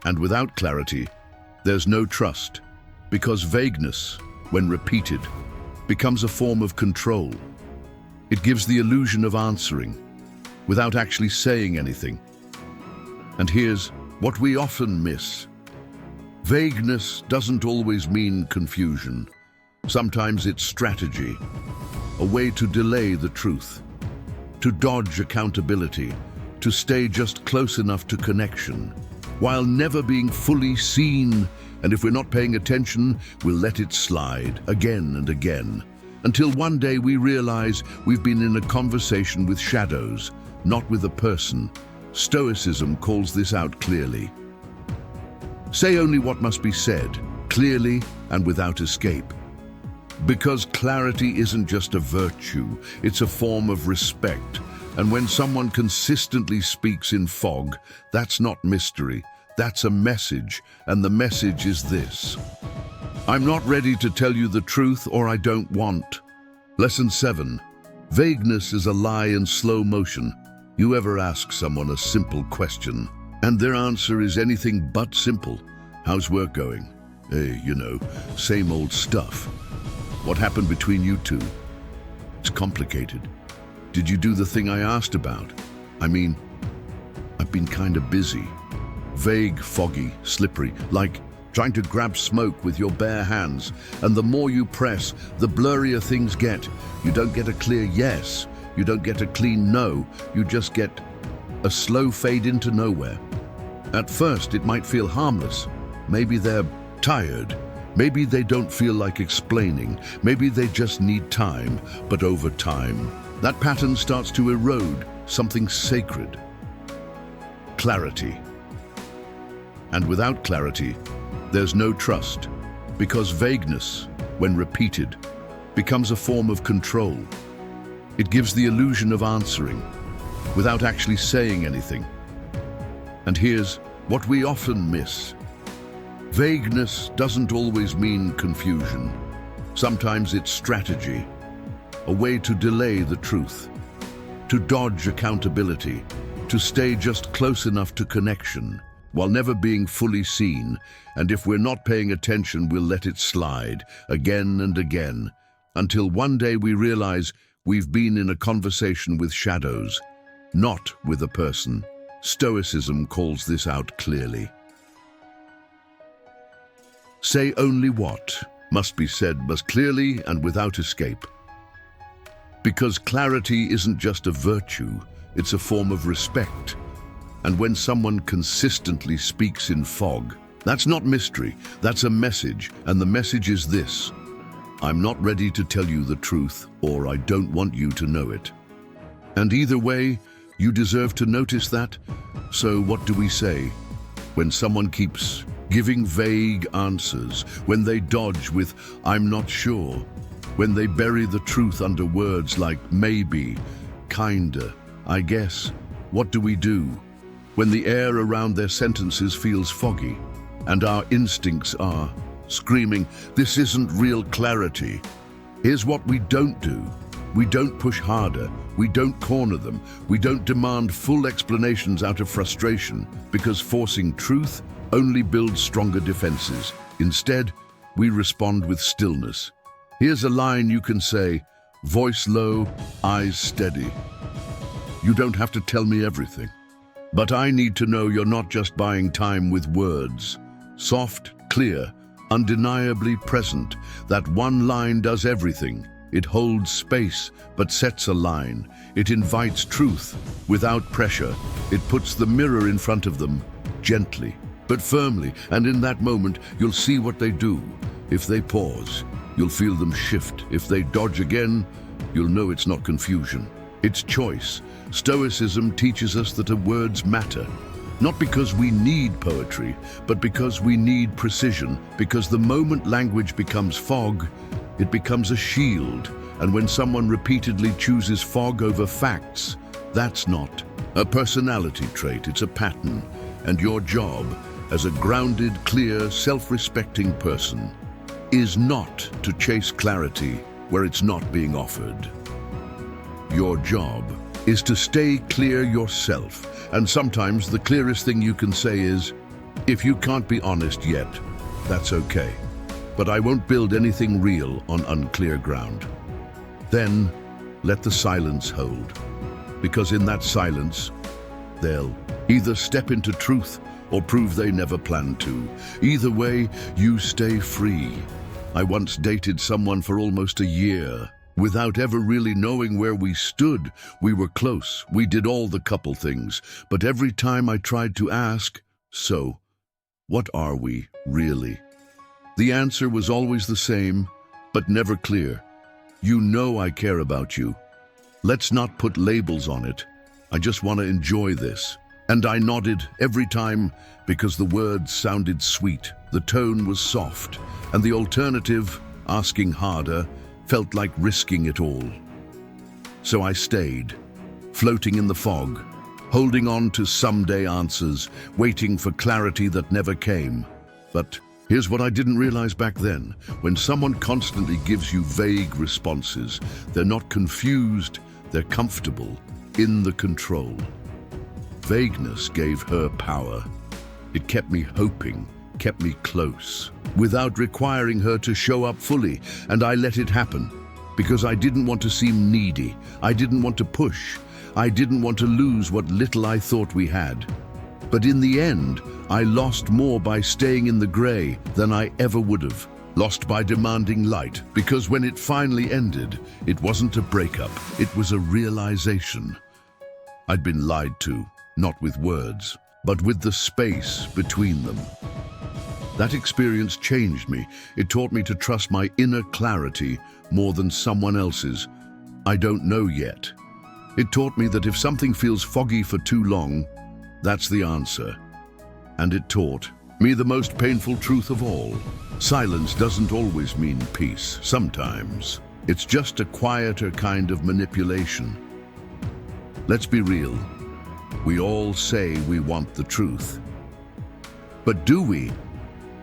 And without clarity, there's no trust. Because vagueness, when repeated, becomes a form of control. It gives the illusion of answering without actually saying anything. And here's what we often miss. Vagueness doesn't always mean confusion. Sometimes it's strategy, a way to delay the truth, to dodge accountability, to stay just close enough to connection, while never being fully seen. And if we're not paying attention, we'll let it slide again and again, until one day we realize we've been in a conversation with shadows, not with a person. Stoicism calls this out clearly. Say only what must be said, clearly and without escape. Because clarity isn't just a virtue, it's a form of respect. And when someone consistently speaks in fog, that's not mystery, that's a message. And the message is this: I'm not ready to tell you the truth, or I don't want. Lesson 7. Vagueness is a lie in slow motion. You ever ask someone a simple question and their answer is anything but simple? How's work going? Hey, same old stuff. What happened between you two? It's complicated. Did you do the thing I asked about? I've been kind of busy. Vague, foggy, slippery, like trying to grab smoke with your bare hands. And the more you press, the blurrier things get. You don't get a clear yes. You don't get a clean no. You just get a slow fade into nowhere. At first, it might feel harmless. Maybe they're tired. Maybe they don't feel like explaining. Maybe they just need time. But over time, that pattern starts to erode something sacred. Clarity. And without clarity, there's no trust. Because vagueness, when repeated, becomes a form of control. It gives the illusion of answering without actually saying anything. And here's what we often miss. Vagueness doesn't always mean confusion. Sometimes it's strategy, a way to delay the truth, to dodge accountability, to stay just close enough to connection, while never being fully seen, and if we're not paying attention, we'll let it slide, again and again, until one day we realize we've been in a conversation with shadows, not with a person. Stoicism calls this out clearly. Say only what must be said, but clearly and without escape. Because clarity isn't just a virtue, it's a form of respect. And when someone consistently speaks in fog, that's not mystery, that's a message, and the message is this: I'm not ready to tell you the truth, or I don't want you to know it. And either way, you deserve to notice that. So what do we say when someone keeps giving vague answers, when they dodge with "I'm not sure," when they bury the truth under words like "maybe," "kinda," "I guess"? What do we do when the air around their sentences feels foggy and our instincts are screaming, "This isn't real clarity"? Here's what we don't do. We don't push harder. We don't corner them. We don't demand full explanations out of frustration, because forcing truth only builds stronger defenses. Instead, we respond with stillness. Here's a line you can say, voice low, eyes steady. You don't have to tell me everything, but I need to know you're not just buying time with words. Soft, clear, undeniably present. That one line does everything. It holds space, but sets a line. It invites truth without pressure. It puts the mirror in front of them, gently, but firmly. And in that moment, you'll see what they do. If they pause, you'll feel them shift. If they dodge again, you'll know it's not confusion. It's choice. Stoicism teaches us that our words matter. Not because we need poetry, but because we need precision. Because the moment language becomes fog, it becomes a shield. And when someone repeatedly chooses fog over facts, that's not a personality trait, it's a pattern. And your job, as a grounded, clear, self-respecting person, is not to chase clarity where it's not being offered. Your job is to stay clear yourself. And sometimes the clearest thing you can say is, if you can't be honest yet, that's okay. But I won't build anything real on unclear ground. Then let the silence hold. Because in that silence, they'll either step into truth or prove they never planned to. Either way, you stay free. I once dated someone for almost a year. Without ever really knowing where we stood, we were close. We did all the couple things. But every time I tried to ask, so, what are we really? The answer was always the same, but never clear. You know I care about you. Let's not put labels on it. I just want to enjoy this. And I nodded every time because the words sounded sweet. The tone was soft. And the alternative, asking harder, felt like risking it all. So I stayed, floating in the fog, holding on to someday answers, waiting for clarity that never came. But here's what I didn't realize back then. When someone constantly gives you vague responses, they're not confused, they're comfortable, in the control. Vagueness gave her power. It kept me hoping, kept me close, without requiring her to show up fully, and I let it happen. Because I didn't want to seem needy. I didn't want to push. I didn't want to lose what little I thought we had. But in the end, I lost more by staying in the gray than I ever would have. Lost by demanding light, because when it finally ended, it wasn't a breakup, it was a realization. I'd been lied to, not with words, but with the space between them. That experience changed me. It taught me to trust my inner clarity more than someone else's. I don't know yet. It taught me that if something feels foggy for too long, that's the answer. And it taught me the most painful truth of all. Silence doesn't always mean peace. Sometimes it's just a quieter kind of manipulation. Let's be real. We all say we want the truth. But do we?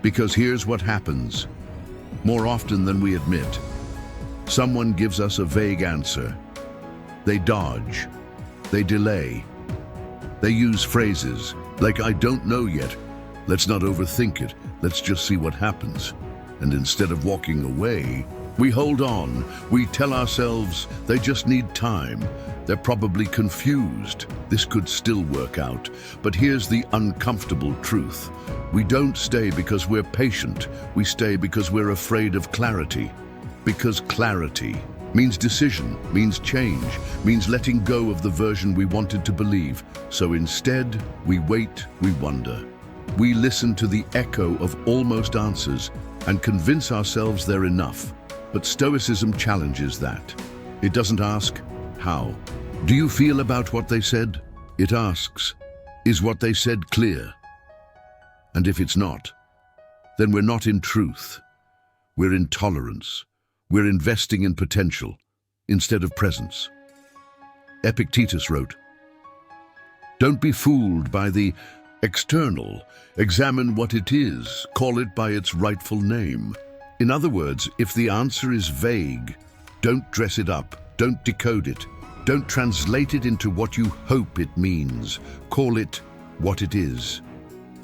Because here's what happens. More often than we admit, someone gives us a vague answer. They dodge. They delay. They use phrases like, "I don't know yet. Let's not overthink it. Let's just see what happens." And instead of walking away, we hold on. We tell ourselves they just need time. They're probably confused. This could still work out. But here's the uncomfortable truth. We don't stay because we're patient. We stay because we're afraid of clarity. Because clarity means decision, means change, means letting go of the version we wanted to believe. So instead, we wait, we wonder. We listen to the echo of almost answers and convince ourselves they're enough. But Stoicism challenges that. It doesn't ask, how? Do you feel about what they said? It asks, is what they said clear? And if it's not, then we're not in truth. We're in tolerance. We're investing in potential instead of presence. Epictetus wrote, "Don't be fooled by the external. Examine what it is. Call it by its rightful name." In other words, if the answer is vague, don't dress it up. Don't decode it. Don't translate it into what you hope it means. Call it what it is.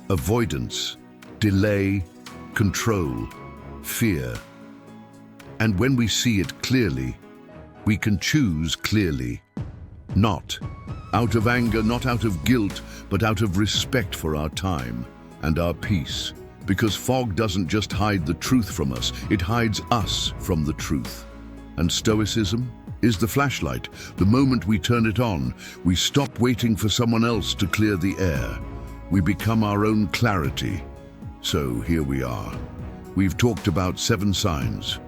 Avoidance, delay, control, fear. And when we see it clearly, we can choose clearly. Not out of anger, not out of guilt, but out of respect for our time and our peace. Because fog doesn't just hide the truth from us, it hides us from the truth. And Stoicism is the flashlight. The moment we turn it on, we stop waiting for someone else to clear the air. We become our own clarity. So here we are. We've talked about 7 signs.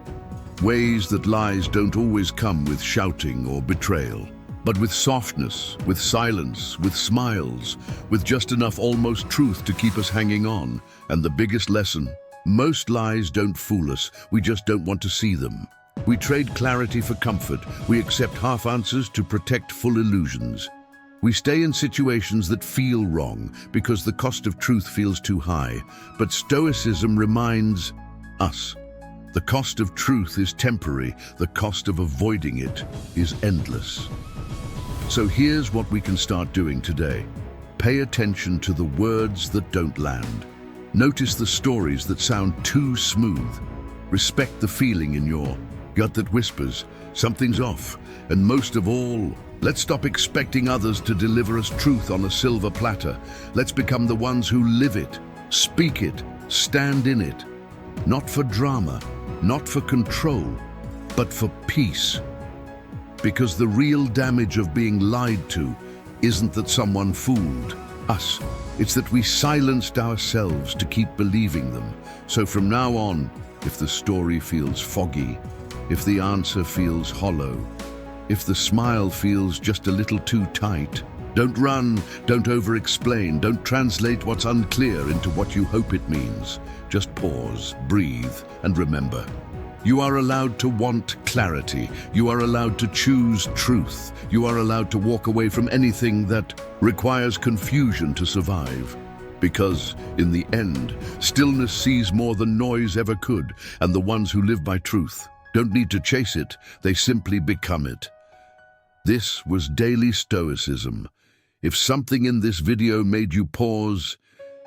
Ways that lies don't always come with shouting or betrayal, but with softness, with silence, with smiles, with just enough almost truth to keep us hanging on. And the biggest lesson, most lies don't fool us, we just don't want to see them. We trade clarity for comfort, we accept half answers to protect full illusions. We stay in situations that feel wrong because the cost of truth feels too high. But Stoicism reminds us, the cost of truth is temporary, the cost of avoiding it is endless. So here's what we can start doing today. Pay attention to the words that don't land. Notice the stories that sound too smooth. Respect the feeling in your gut that whispers, something's off. And most of all, let's stop expecting others to deliver us truth on a silver platter. Let's become the ones who live it, speak it, stand in it. Not for drama, not for control, but for peace. Because the real damage of being lied to isn't that someone fooled us. It's that we silenced ourselves to keep believing them. So from now on, if the story feels foggy, if the answer feels hollow, if the smile feels just a little too tight, don't run, don't over-explain, don't translate what's unclear into what you hope it means. Just pause, breathe, and remember. You are allowed to want clarity. You are allowed to choose truth. You are allowed to walk away from anything that requires confusion to survive. Because, in the end, stillness sees more than noise ever could, and the ones who live by truth don't need to chase it, they simply become it. This was Daily Stoicism. If something in this video made you pause,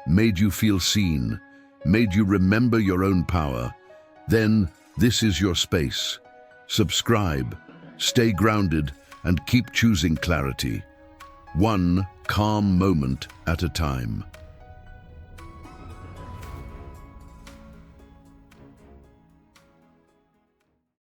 made you feel seen, made you remember your own power, then this is your space. Subscribe, stay grounded, and keep choosing clarity. One calm moment at a time.